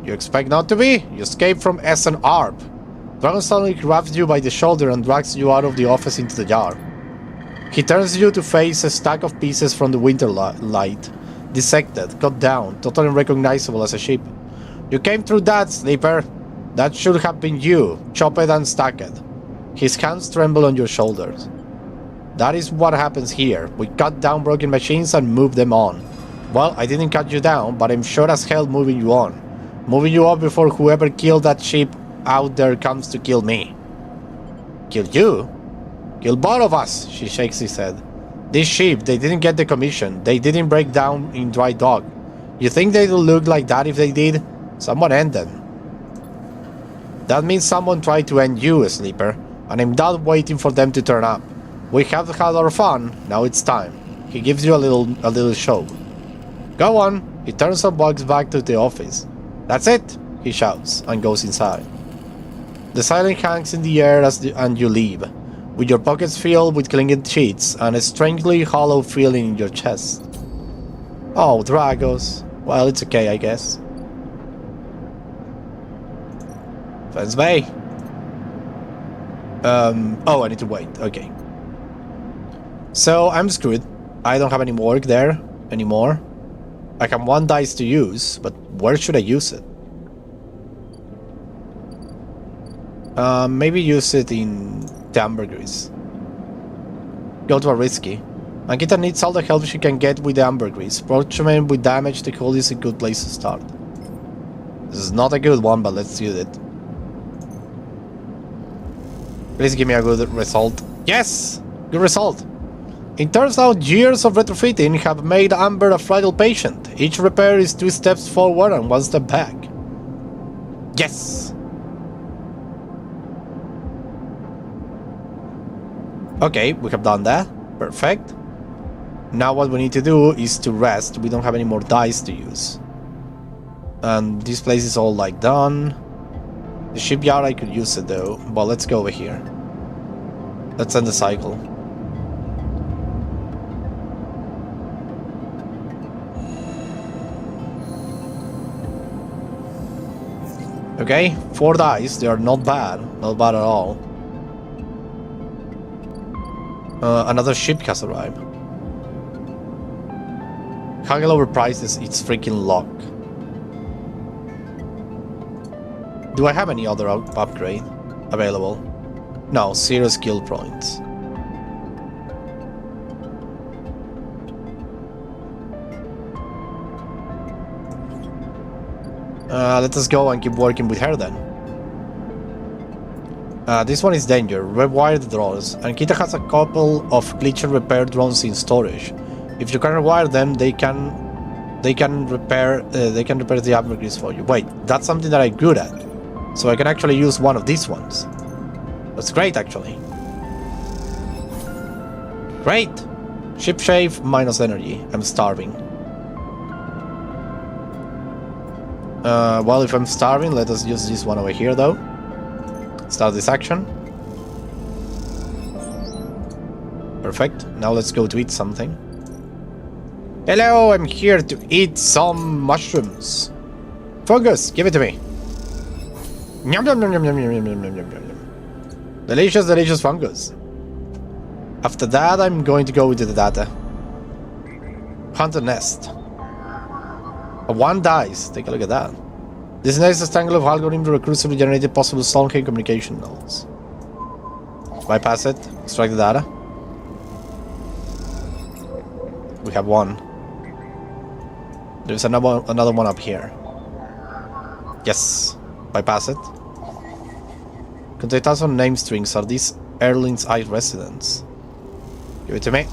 You expect not to be? You escaped from Essen Arp. Dragon suddenly grabs you by the shoulder and drags you out of the office into the yard. He turns you to face a stack of pieces from the winter light. Dissected, cut down, totally unrecognizable as a ship. You came through that, Sleeper. That should have been you, chopped and stacked. His hands tremble on your shoulders. That is what happens here. We cut down broken machines and move them on. Well, I didn't cut you down, but I'm sure as hell moving you on. Moving you up before whoever killed that ship out there comes to kill me. Kill you? Kill both of us, she shakes his head. This ship, they didn't get the commission. They didn't break down in dry dock. You think they'd look like that if they did? Someone end them. That means someone tried to end you, Sleeper, and I'm not waiting for them to turn up. We have had our fun, now it's time. He gives you a little show. Go on. He turns and walks back to the office. That's it, he shouts, and goes inside. The silence hangs in the air and you leave, with your pockets filled with clinging sheets and a strangely hollow feeling in your chest. Oh, Dragos. Well, it's okay, I guess. Fence Bay. Oh, I need to wait. Okay. So, I'm screwed. I don't have any work there anymore. I have 1 dice to use, but where should I use it? Maybe use it in the ambergris. Go to a risky. Ankita needs all the help she can get with the ambergris. Parchment with damage to hold is a good place to start. This is not a good one, but let's use it. Please give me a good result. Yes! Good result! It turns out years of retrofitting have made Amber a fragile patient. Each repair is 2 steps forward and 1 step back. Yes! Okay, we have done that. Perfect. Now what we need to do is to rest. We don't have any more dice to use. And this place is all like done. The shipyard, I could use it though, but let's go over here. Let's end the cycle. Okay, 4 dice, they are not bad at all. Another ship has arrived. Haggle over prices, it's freaking luck. Do I have any other upgrade available? No, 0 skill points. Let us go and keep working with her then. This one is danger. Rewire the drones. Ankita has a couple of glitch and repair drones in storage. If you can rewire them, they can repair the ambergris for you. Wait, that's something that I'm good at. So I can actually use one of these ones. That's great, actually. Great! Ship shave minus energy. I'm starving. Well, if I'm starving, let us use this one over here, though. Start this action. Perfect. Now let's go to eat something. Hello, I'm here to eat some mushrooms. Fungus, give it to me. Yum, yum, yum, yum, yum, yum, yum, yum, yum, yum. Delicious, delicious fungus. After that, I'm going to go into the data. Hunt a nest. 1 dice. Take a look at that. This nest is a tangle of algorithm recruits to generate possible Stonehenge communication nodes. Bypass it. Extract the data. We have 1. There's another one up here. Yes. Bypass it. Contain tons of name strings. Are these Erling's Eye residents? Give it to me.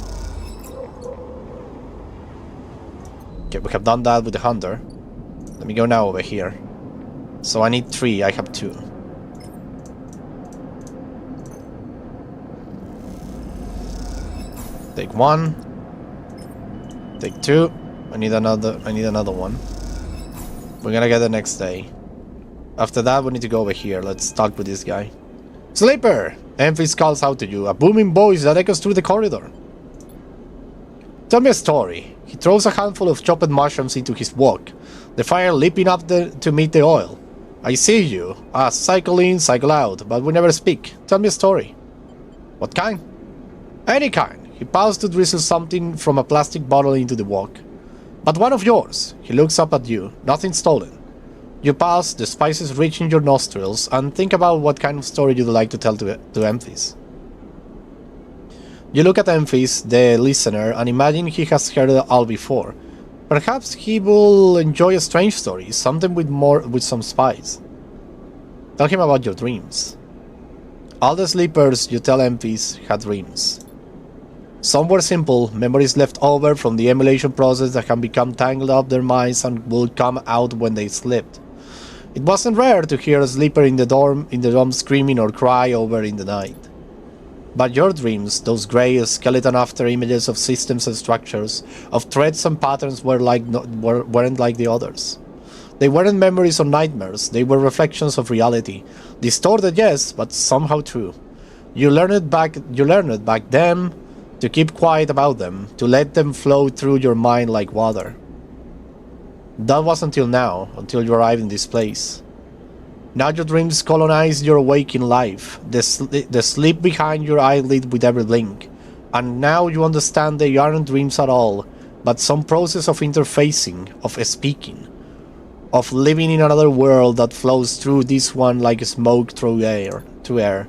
Okay, we have done that with the hunter. Let me go now over here. So I need 3, I have 2. Take 1. Take 2. I need another one. We're gonna get the next day. After that, we need to go over here. Let's talk with this guy. Sleeper! Memphis calls out to you, a booming voice that echoes through the corridor. Tell me a story. He throws a handful of chopped mushrooms into his wok, the fire leaping up to meet the oil. I see you. Cycle in, cycle out, but we never speak. Tell me a story. What kind? Any kind. He paused to drizzle something from a plastic bottle into the wok. But one of yours. He looks up at you. Nothing stolen. You pause, the spices reach in your nostrils, and think about what kind of story you'd like to tell to Emphis. You look at Emphis, the listener, and imagine he has heard it all before. Perhaps he will enjoy a strange story, something with some spice. Tell him about your dreams. All the sleepers, you tell Emphis, had dreams. Some were simple, memories left over from the emulation process that can become tangled up their minds and will come out when they slept. It wasn't rare to hear a sleeper in the dorm screaming or cry over in the night. But your dreams, those grey skeleton after images of systems and structures, of threads and patterns weren't like the others. They weren't memories or nightmares, they were reflections of reality. Distorted, yes, but somehow true. You learned back then to keep quiet about them, to let them flow through your mind like water. That was until now, until you arrived in this place. Now your dreams colonize your waking life, the sleep behind your eyelid with every blink. And now you understand they aren't dreams at all, but some process of interfacing, of speaking, of living in another world that flows through this one like smoke through air.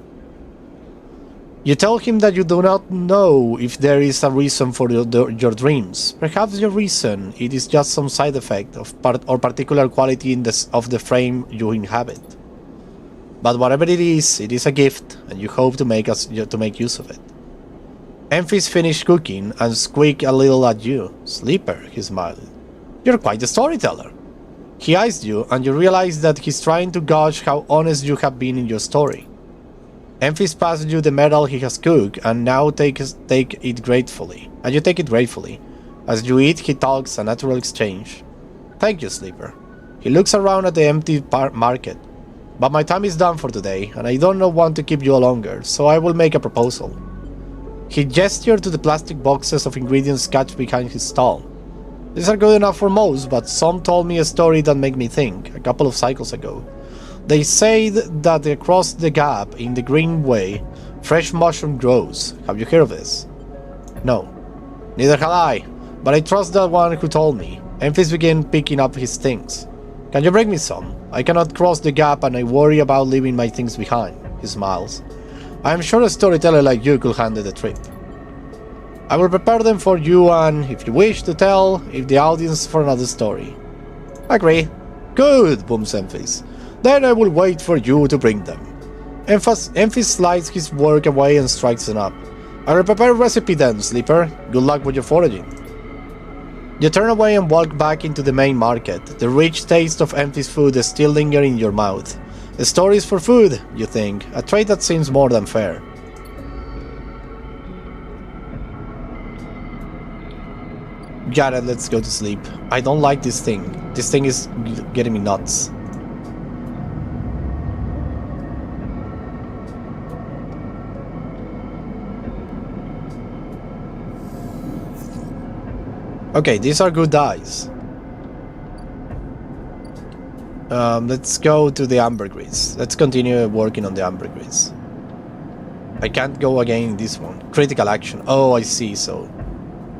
You tell him that you do not know if there is a reason for your dreams. Perhaps your reason it is just some side effect or particular quality of the frame you inhabit. But whatever it is a gift, and you hope to make use of it. Emphis finished cooking and squeaked a little at you. Sleeper, he smiled. You're quite a storyteller. He eyes you, and you realize that he's trying to gauge how honest you have been in your story. Emphis passes you the metal he has cooked, and now take it gratefully. And you take it gratefully. As you eat, he talks, a natural exchange. Thank you, Sleeper. He looks around at the empty market. But my time is done for today, and I don't want to keep you longer, so I will make a proposal. He gestured to the plastic boxes of ingredients cached behind his stall. These are good enough for most, but some told me a story that made me think, a couple of cycles ago. They say that across the gap in the Green Way, fresh mushroom grows. Have you heard of this? No. Neither had I, but I trust the one who told me. Emphis began picking up his things. Can you bring me some? I cannot cross the gap and I worry about leaving my things behind. He smiles. I am sure a storyteller like you could handle the trip. I will prepare them for you and, if you wish to tell, if the audience for another story. Agree. Good, booms Emphis. Then I will wait for you to bring them. Emphis slides his work away and strikes an up. I will prepare a recipe then, Sleeper. Good luck with your foraging. You turn away and walk back into the main market. The rich taste of Emphis food is still lingering in your mouth. A story is for food, you think, a trait that seems more than fair. Jared, let's go to sleep. I don't like this thing. This thing is getting me nuts. Okay, these are good dice. Let's go to the ambergris. Let's continue working on the ambergris. I can't go again in this one. Critical action. Oh, I see, so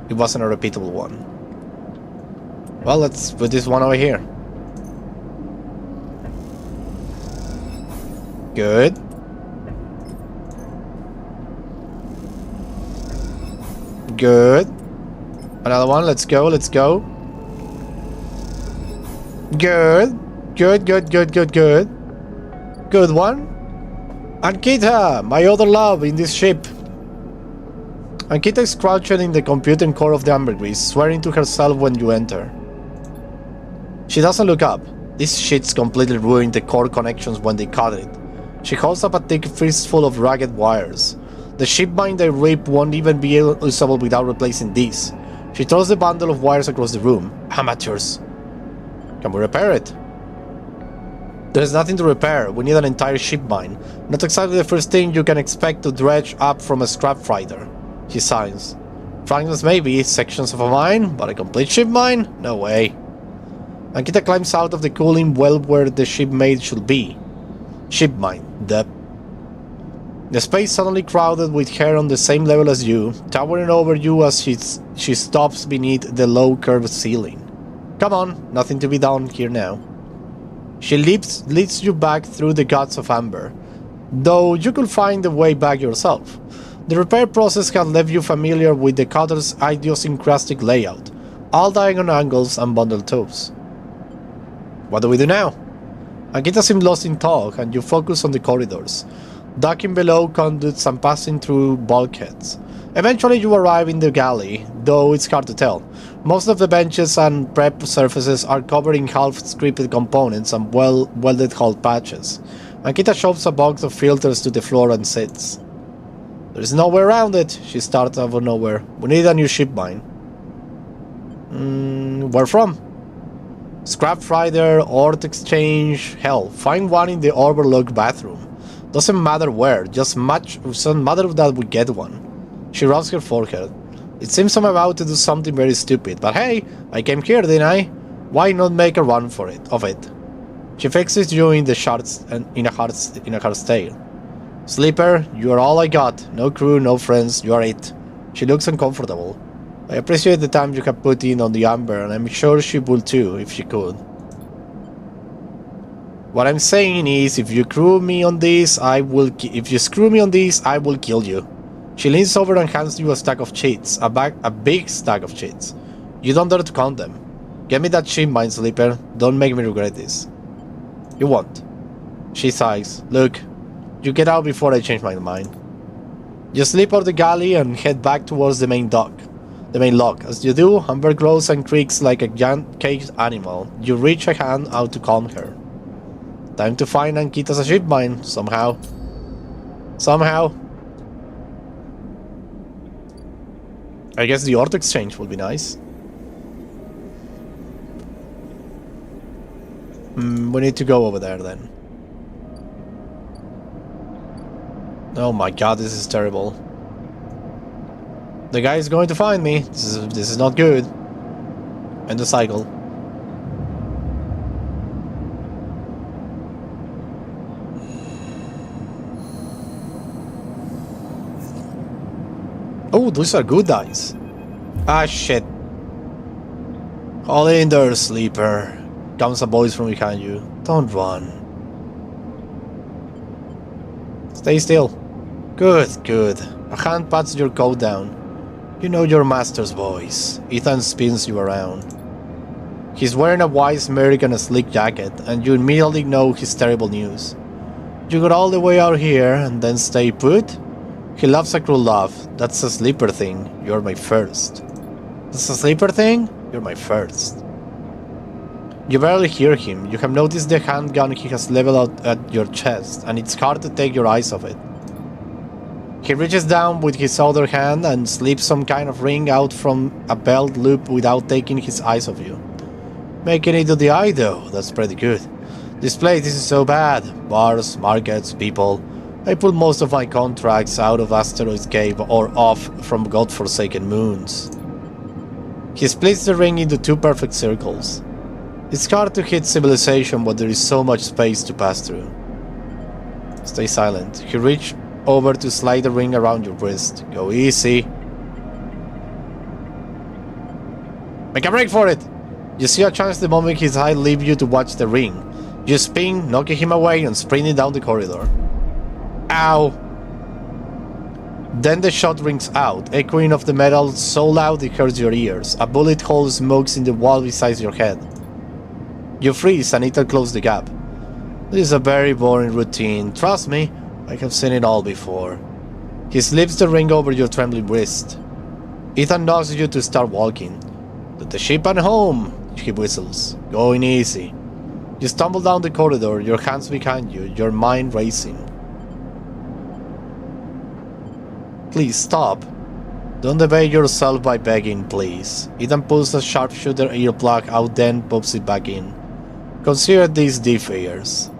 it wasn't a repeatable one. Well, let's put this one over here. Good. Good. Another one, let's go, let's go. Good. Good, good, good, good, good. Good one. Ankita, my other love in this ship. Ankita is crouched in the computing core of the ambergris, swearing to herself when you enter. She doesn't look up. These shits completely ruined the core connections when they cut it. She holds up a thick fistful of ragged wires. The ship mine they rip won't even be usable without replacing these. She throws the bundle of wires across the room. Amateurs. Can we repair it? There's nothing to repair. We need an entire ship mine. Not exactly the first thing you can expect to dredge up from a scrap freighter. She sighs. Fragments maybe, sections of a mine, but a complete ship mine? No way. Ankita climbs out of the cooling well where the shipmate should be. Ship mine. The space suddenly crowded with her on the same level as you, towering over you as she stops beneath the low curved ceiling. Come on, nothing to be done here now. She leads you back through the guts of amber, though you could find the way back yourself. The repair process had left you familiar with the cutter's idiosyncratic layout, all diagonal angles and bundled tubes. What do we do now? Akita seemed lost in thought, and you focus on the corridors, ducking below conduits and passing through bulkheads. Eventually you arrive in the galley, though it's hard to tell. Most of the benches and prep surfaces are covered in half-scripted components and welded hull patches. Akita shoves a box of filters to the floor and sits. There's no way around it, she starts out of nowhere. We need a new ship mine. Where from? Scrap Frider, Ort Exchange, hell, find one in the overlooked bathroom. Doesn't matter where, doesn't matter that we get one. She rubs her forehead. It seems I'm about to do something very stupid, but hey, I came here, didn't I? Why not make a run of it? She fixes you in the shards and in a heart's tale. Sleeper, you are all I got. No crew, no friends, you are it. She looks uncomfortable. I appreciate the time you have put in on the amber, and I'm sure she would too, if she could. What I'm saying is, if you screw me on this, I will kill you. She leans over and hands you a stack of cheats, a big stack of cheats. You don't dare to count them. Get me that ship mine, Sleeper. Don't make me regret this. You won't. She sighs. Look, you get out before I change my mind. You slip out the galley and head back towards the main lock. As you do, amber grows and creaks like a caged animal. You reach a hand out to calm her. Time to find Ankita's ship mine, somehow. I guess the Ort Exchange will be nice. We need to go over there then. Oh my god, this is terrible. The guy is going to find me. This is not good. End the cycle. Oh, those are good dice. Ah, shit. Hold in there, Sleeper. Comes a voice from behind you. Don't run. Stay still. Good. A hand pats your coat down. You know your master's voice. Ethan spins you around. He's wearing a white smirk and a sleek jacket, and you immediately know his terrible news. You got all the way out here and then stay put? He laughs a cruel laugh. That's a Sleeper thing. You're my first. That's a Sleeper thing? You're my first. You barely hear him. You have noticed the handgun he has leveled out at your chest, and it's hard to take your eyes off it. He reaches down with his other hand and slips some kind of ring out from a belt loop without taking his eyes off you. Making it to the eye though, that's pretty good. This place is so bad. Bars, markets, people. I pull most of my contracts out of Asteroid's Cave or off from godforsaken moons. He splits the ring into two perfect circles. It's hard to hit civilization when there is so much space to pass through. Stay silent. He reaches over to slide the ring around your wrist. Go easy. Make a break for it! You see a chance the moment his eye leaves you to watch the ring. You spin, knocking him away and sprinting down the corridor. Ow! Then the shot rings out, echoing off the metal so loud it hurts your ears. A bullet hole smokes in the wall beside your head. You freeze and Ethan closes the gap. This is a very boring routine. Trust me, I have seen it all before. He slips the ring over your trembling wrist. Ethan nudges you to start walking. To the ship and home, he whistles. Going easy. You stumble down the corridor, your hands behind you, your mind racing. Please stop. Don't evade yourself by begging, please. Ethan pulls a sharpshooter earplug out, then pops it back in. Consider these deep ears.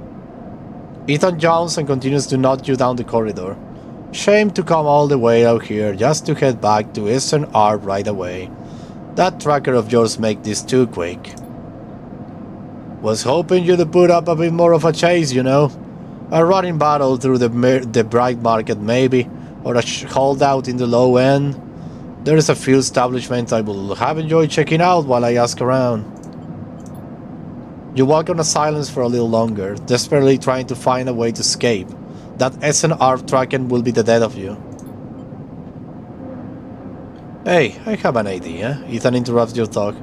Ethan yawns and continues to nod you down the corridor. Shame to come all the way out here just to head back to Eastern Arp right away. That tracker of yours makes this too quick. Was hoping you'd put up a bit more of a chase, you know. A running battle through the bright market maybe, or a holdout in the low end. There is a few establishments I will have enjoyed checking out while I ask around. You walk on a silence for a little longer, desperately trying to find a way to escape. That SNR tracking will be the death of you. Hey, I have an idea. Ethan interrupts your talk.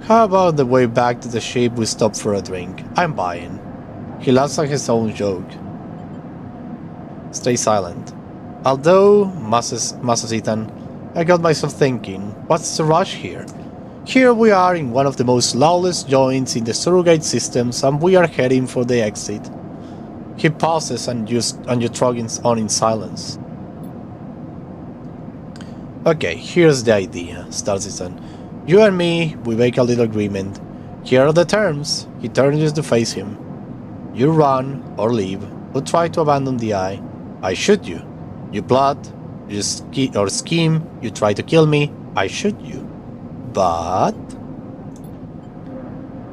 How about the way back to the ship we stopped for a drink? I'm buying. He laughs at his own joke. Stay silent. Although, musses Ethan, I got myself thinking, what's the rush here? Here we are in one of the most lawless joints in the surrogate systems and we are heading for the exit. He pauses and you trog on in silence. Okay, here's the idea, starts Ethan. You and me, we make a little agreement. Here are the terms. He turns to face him. You run, or leave, or try to abandon the eye. I shoot you. You plot, you scheme, you try to kill me, I shoot you. But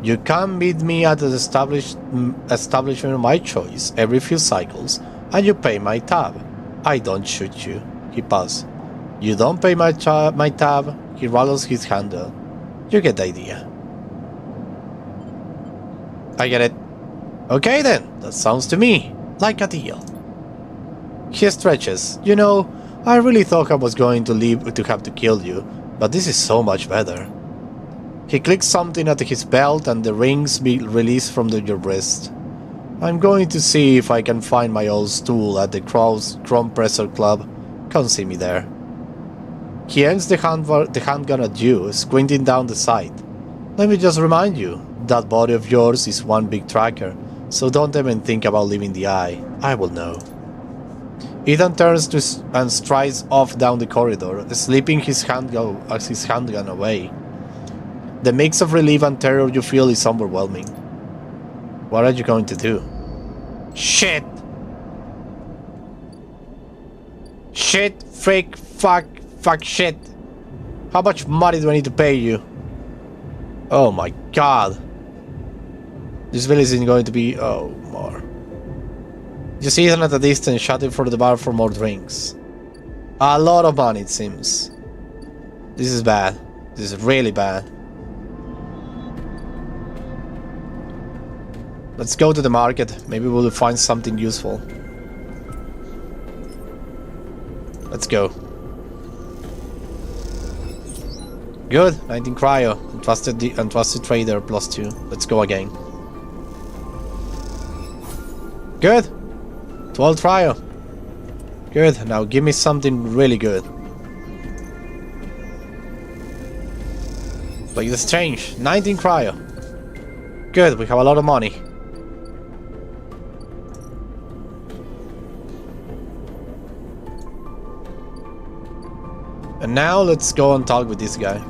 you can meet me at the establishment of my choice every few cycles, and you pay my tab. I don't shoot you. He pauses. You don't pay my tab. He rattles his handle. You get the idea. I get it. Okay then, that sounds to me like a deal. He stretches. You know, I really thought I was going to have to kill you, but this is so much better. He clicks something at his belt and the rings be released from your wrist. I'm going to see if I can find my old stool at the Chrome Presser Club. Come see me there. He aims the handgun at you, squinting down the sight. Let me just remind you, that body of yours is one big tracker, so don't even think about leaving the eye. I will know. Ethan turns and strides off down the corridor, slipping his handgun away. The mix of relief and terror you feel is overwhelming. What are you going to do? Shit! Shit, freak, fuck, shit. How much money do I need to pay you? Oh my god. This village isn't going to be... oh, more. You see Ethan at a distance, shouting for the bar for more drinks. A lot of money, it seems. This is bad. This is really bad. Let's go to the market. Maybe we'll find something useful. Let's go. Good, 19 cryo. Untrusted trader +2. Let's go again. Good. 12 cryo. Good, now give me something really good. Like this change. 19 cryo. Good, we have a lot of money. And now let's go and talk with this guy.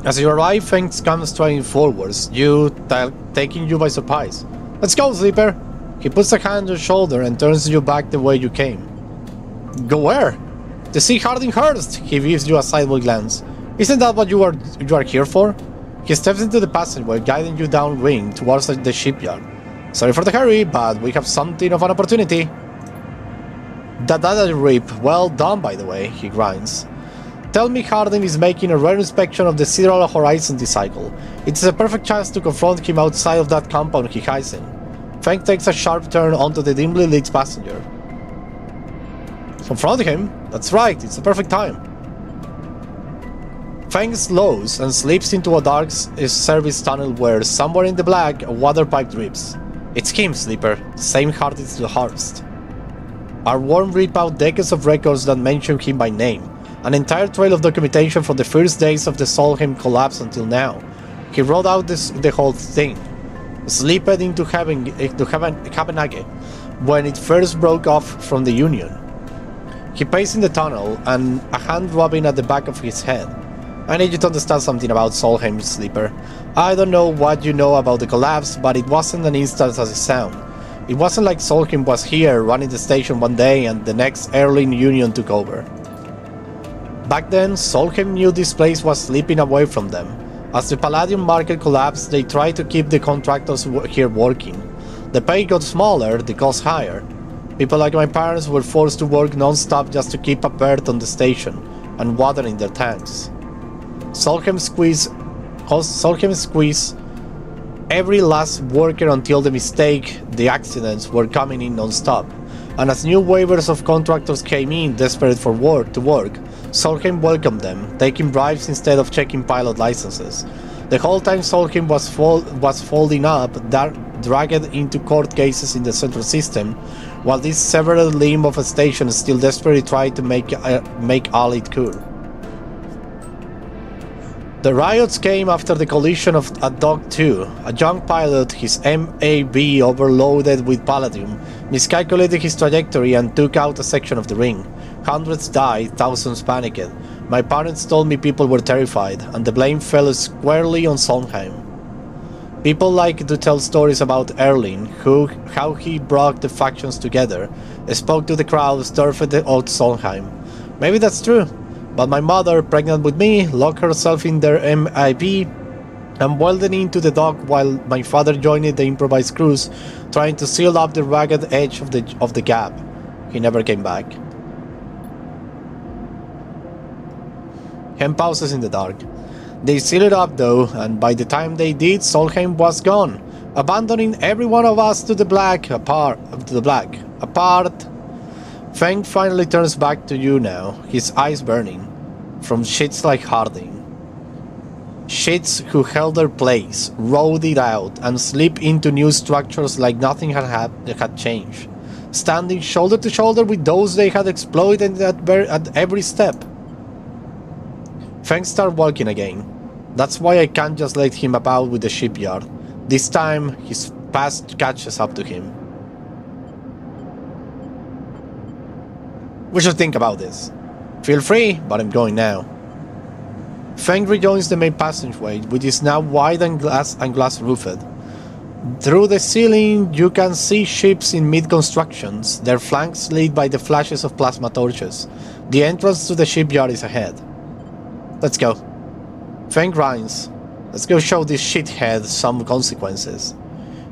As you arrive, things come striding forwards, taking you by surprise. Let's go, Sleeper! He puts a hand on your shoulder and turns you back the way you came. Go where? To see Hardinghurst! He gives you a sideway glance. Isn't that what you are here for? He steps into the passageway, guiding you downwind towards the shipyard. Sorry for the hurry, but we have something of an opportunity. That data rip, well done by the way, he grinds. Tell me Hardin is making a rare inspection of the Sideral Horizon this cycle. It's a perfect chance to confront him outside of that compound he hides in. Feng takes a sharp turn onto the dimly lit passenger. Confront him? That's right, it's the perfect time. Feng slows and slips into a dark service tunnel where, somewhere in the black, a water pipe drips. It's him, Sleeper, same Hardin to the Hearst. Our worm rip out decades of records that mention him by name, an entire trail of documentation from the first days of the Solheim collapse until now. He wrote out the whole thing, slipped into Copenhagen when it first broke off from the Union. He paced in the tunnel, and a hand rubbing at the back of his head. I need you to understand something about Solheim, Sleeper. I don't know what you know about the collapse, but it wasn't an instance as it sounds. It wasn't like Solheim was here running the station one day and the next Erling Union took over. Back then, Solheim knew this place was slipping away from them. As the Palladium market collapsed, they tried to keep the contractors here working. The pay got smaller, the cost higher. People like my parents were forced to work non-stop just to keep a berth on the station and water in their tanks. Solheim squeeze every last worker until the accidents were coming in non-stop. And as new waivers of contractors came in desperate for work, Solheim welcomed them, taking bribes instead of checking pilot licenses. The whole time Solheim was folding up, dragged into court cases in the central system, while this severed limb of a station still desperately tried to make all it could. The riots came after the collision of a Dog 2. A young pilot, his MAV overloaded with palladium, miscalculated his trajectory and took out a section of the ring. Hundreds died, thousands panicked. My parents told me people were terrified, and the blame fell squarely on Solheim. People like to tell stories about Erling, how he brought the factions together, spoke to the crowds, turfed out Solheim. Maybe that's true. But my mother, pregnant with me, locked herself in their MIP and welded into the dock while my father joined the improvised crews, trying to seal up the ragged edge of the gap. He never came back. Hem pauses in the dark. They sealed it up though, and by the time they did, Solheim was gone, abandoning every one of us to the black. Apart. Feng finally turns back to you now, his eyes burning, from shits like Harding. Shits who held their place, rode it out, and slipped into new structures like nothing had changed, standing shoulder to shoulder with those they had exploited at every step. Feng started walking again. That's why I can't just let him about with the shipyard. This time, his past catches up to him. We should think about this. Feel free, but I'm going now. Feng rejoins the main passageway, which is now wide and glass roofed. Through the ceiling, you can see ships in mid-constructions, their flanks lit by the flashes of plasma torches. The entrance to the shipyard is ahead. Let's go. Feng grinds. Let's go show this shithead some consequences.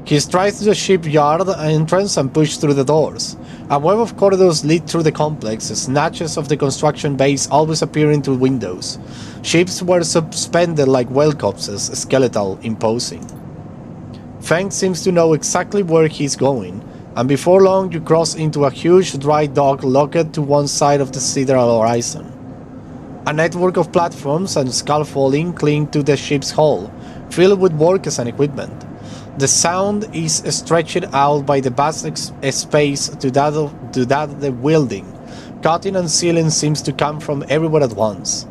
He strides to the shipyard entrance and pushes through the doors. A web of corridors lead through the complex, snatches of the construction base always appearing through windows. Ships were suspended like whale corpses, skeletal, imposing. Feng seems to know exactly where he's going, and before long you cross into a huge dry dock locked to one side of the sidereal horizon. A network of platforms and scaffolding cling to the ship's hull, filled with workers and equipment. The sound is stretched out by the vast space to that of the building. Cutting and sealing seems to come from everywhere at once.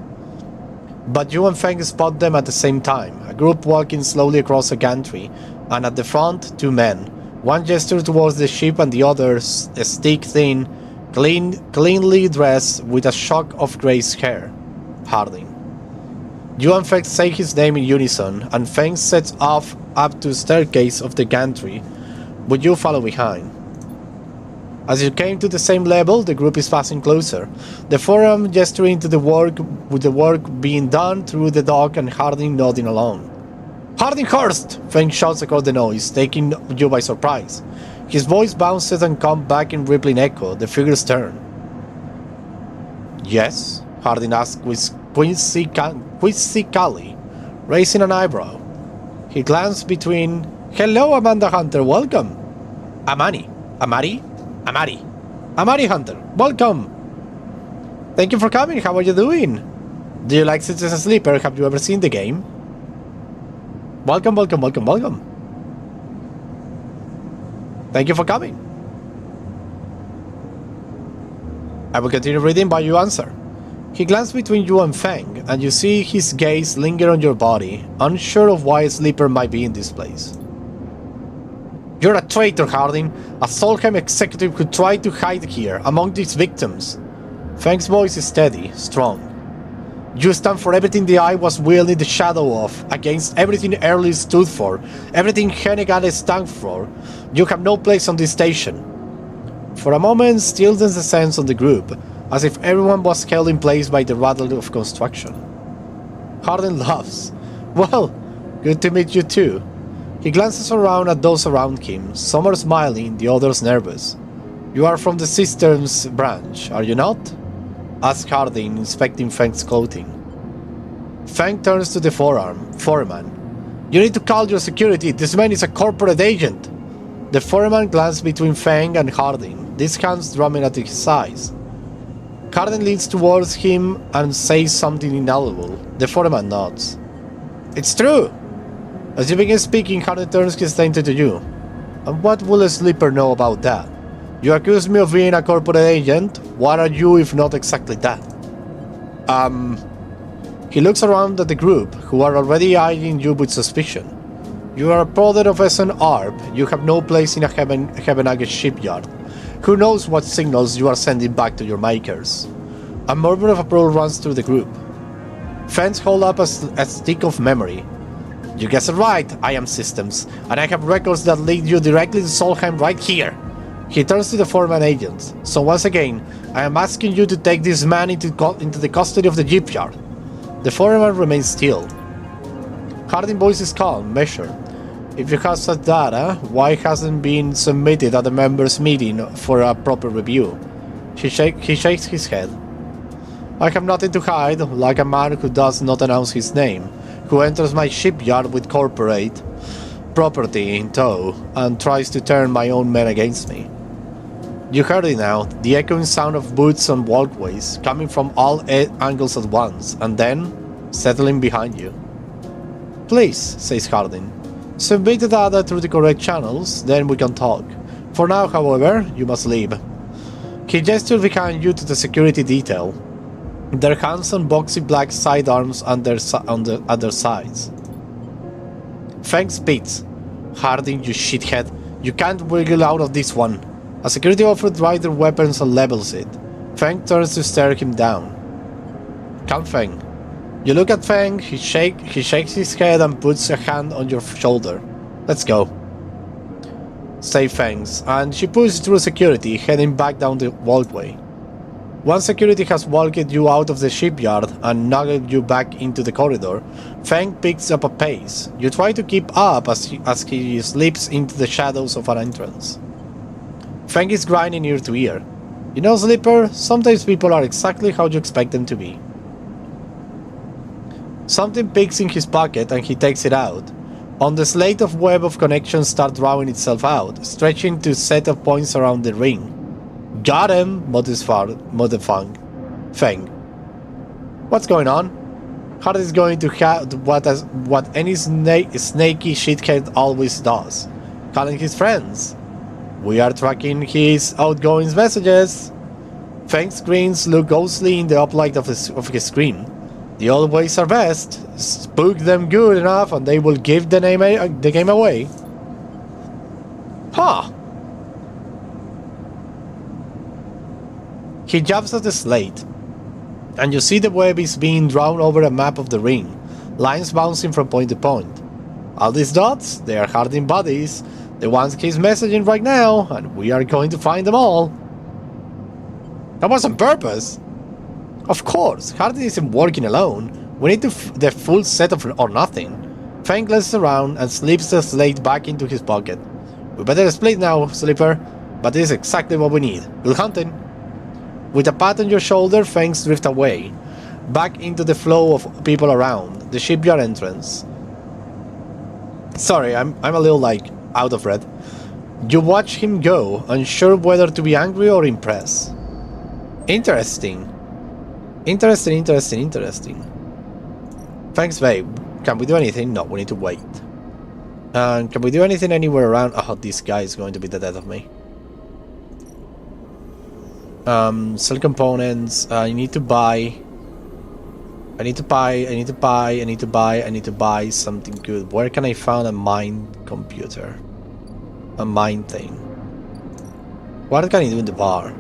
But you and Feng spot them at the same time, a group walking slowly across a gantry, and at the front, two men. One gestures towards the ship and the other stick-thin, cleanly dressed with a shock of grey hair. Harding. You and Feng say his name in unison, and Feng sets off up to the staircase of the gantry, but you follow behind. As you came to the same level, the group is passing closer. The forum gesturing to the work, with the work being done through the dock and Harding nodding along. Hardinghurst! Feng shouts across the noise, taking you by surprise. His voice bounces and comes back in rippling echo. The figures turn. Yes? Harding asks quizzically, raising an eyebrow. He glanced between. Hello, Amanda Hunter, welcome. Amari Hunter, welcome. Thank you for coming, how are you doing? Do you like Citizen Sleeper? Have you ever seen the game? Welcome. Thank you for coming. I will continue reading while you answer. He glanced between you and Feng, and you see his gaze linger on your body, unsure of why a sleeper might be in this place. You're a traitor, Harding, a Solheim executive who tried to hide here, among these victims. Feng's voice is steady, strong. You stand for everything the Eye was wielding the shadow of, against everything Early stood for, everything Hennigan stands for. You have no place on this station. For a moment, stillness descends on the group, as if everyone was held in place by the rattle of construction. Harding laughs. Well, good to meet you too. He glances around at those around him. Some are smiling, the others nervous. You are from the Systems branch, are you not? Asks Harding, inspecting Feng's clothing. Feng turns to the foreman. You need to call your security, this man is a corporate agent. The foreman glances between Feng and Harding, these hands drumming at his sides. Harding leans towards him and says something inaudible. The foreman nods. It's true! As you begin speaking, Harding turns his attention to you. And what will a sleeper know about that? You accuse me of being a corporate agent. What are you if not exactly that? He looks around at the group, who are already eyeing you with suspicion. You are a product of SN Arp. You have no place in a Hebenage shipyard. Who knows what signals you are sending back to your makers? A murmur of approval runs through the group. Fans hold up a stick of memory. You guessed it right, I am Systems, and I have records that lead you directly to Solheim right here. He turns to the foreman agent. So once again, I am asking you to take this man into the custody of the shipyard. The foreman remains still. Harding's voice is calm, measured. If you have such data, why hasn't been submitted at the members' meeting for a proper review? He shakes his head. I have nothing to hide, like a man who does not announce his name, who enters my shipyard with corporate property in tow, and tries to turn my own men against me. You heard it now, the echoing sound of boots on walkways, coming from all angles at once, and then settling behind you. Please, says Harding, submit the data through the correct channels, then we can talk. For now, however, you must leave. He gestures behind you to the security detail, their hands on boxy black sidearms at their sides. Feng spits. Harding, you shithead, you can't wiggle out of this one. A security officer drives their weapons and levels it. Feng turns to stare him down. Come, Feng. You look at Feng, he shakes his head and puts a hand on your shoulder. Let's go. Say Feng's, and she pushes through security, heading back down the walkway. Once security has walked you out of the shipyard and knocked you back into the corridor, Feng picks up a pace. You try to keep up as he slips into the shadows of an entrance. Feng is grinding ear to ear. You know, Slipper, sometimes people are exactly how you expect them to be. Something picks in his pocket and he takes it out. On the slate of web of connections starts drawing itself out, stretching to a set of points around the ring. Got him, mutters Feng. What's going on? Hard is going to have what any snaky shithead always does. Calling his friends. We are tracking his outgoing messages. Feng's screens look ghostly in the uplight of his screen. The old ways are best. Spook them good enough and they will give the game away. Huh. He jabs at the slate, and you see the web is being drawn over a map of the ring, lines bouncing from point to point. All these dots, they are Harding bodies, the ones he's messaging right now, and we are going to find them all. That was on purpose. Of course, Harding isn't working alone. We need the full set of or nothing. Feng glances around and slips the slate back into his pocket. We better split now, Slipper, but this is exactly what we need. Good hunting. With a pat on your shoulder, Fangs drift away, back into the flow of people around, the shipyard entrance. Sorry, I'm a little, out of breath. You watch him go, unsure whether to be angry or impressed. Interesting. Interesting. Thanks, babe. Can we do anything? No, we need to wait. And can we do anything anywhere around? Oh, this guy is going to be the death of me. Sell components. I need to buy something good. Where can I find a mine computer? A mine thing. What can I do in the bar?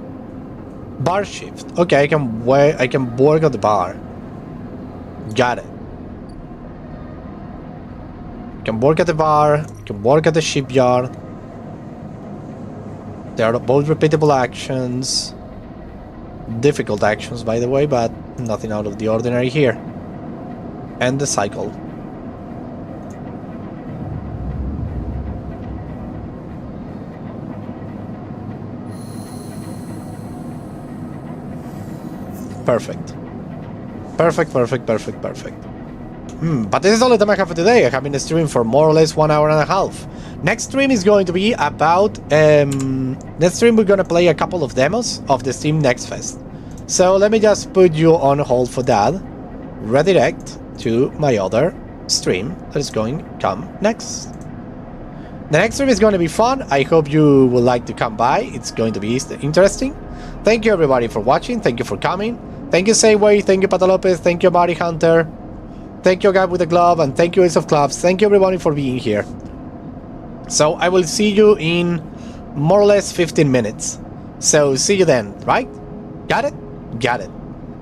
Bar shift. Okay, I can work at the bar. Got it. Can work at the bar, can work at the shipyard. They are both repeatable actions. Difficult actions, by the way, but nothing out of the ordinary here. And the cycle. Perfect. Perfect. But this is all the time I have for today. I have been streaming for more or less 1 hour and a half. Next stream is going to be about... next stream we're going to play a couple of demos of the Steam Next Fest. So let me just put you on hold for that. Redirect to my other stream that is going to come next. The next stream is going to be fun. I hope you would like to come by. It's going to be interesting. Thank you everybody for watching. Thank you for coming. Thank you Sayway. Thank you Pato Lopez. Thank you Marty Hunter. Thank you Guy with the Glove. And thank you Ace of Clubs. Thank you everybody for being here. So I will see you in more or less 15 minutes. So see you then, right? Got it? Got it.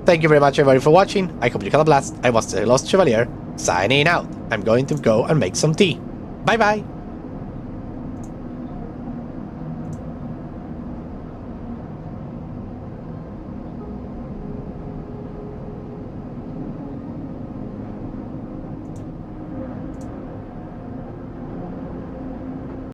Thank you very much everybody for watching. I hope you had a blast. I was the Lost Chevalier, signing out. I'm going to go and make some tea. Bye bye.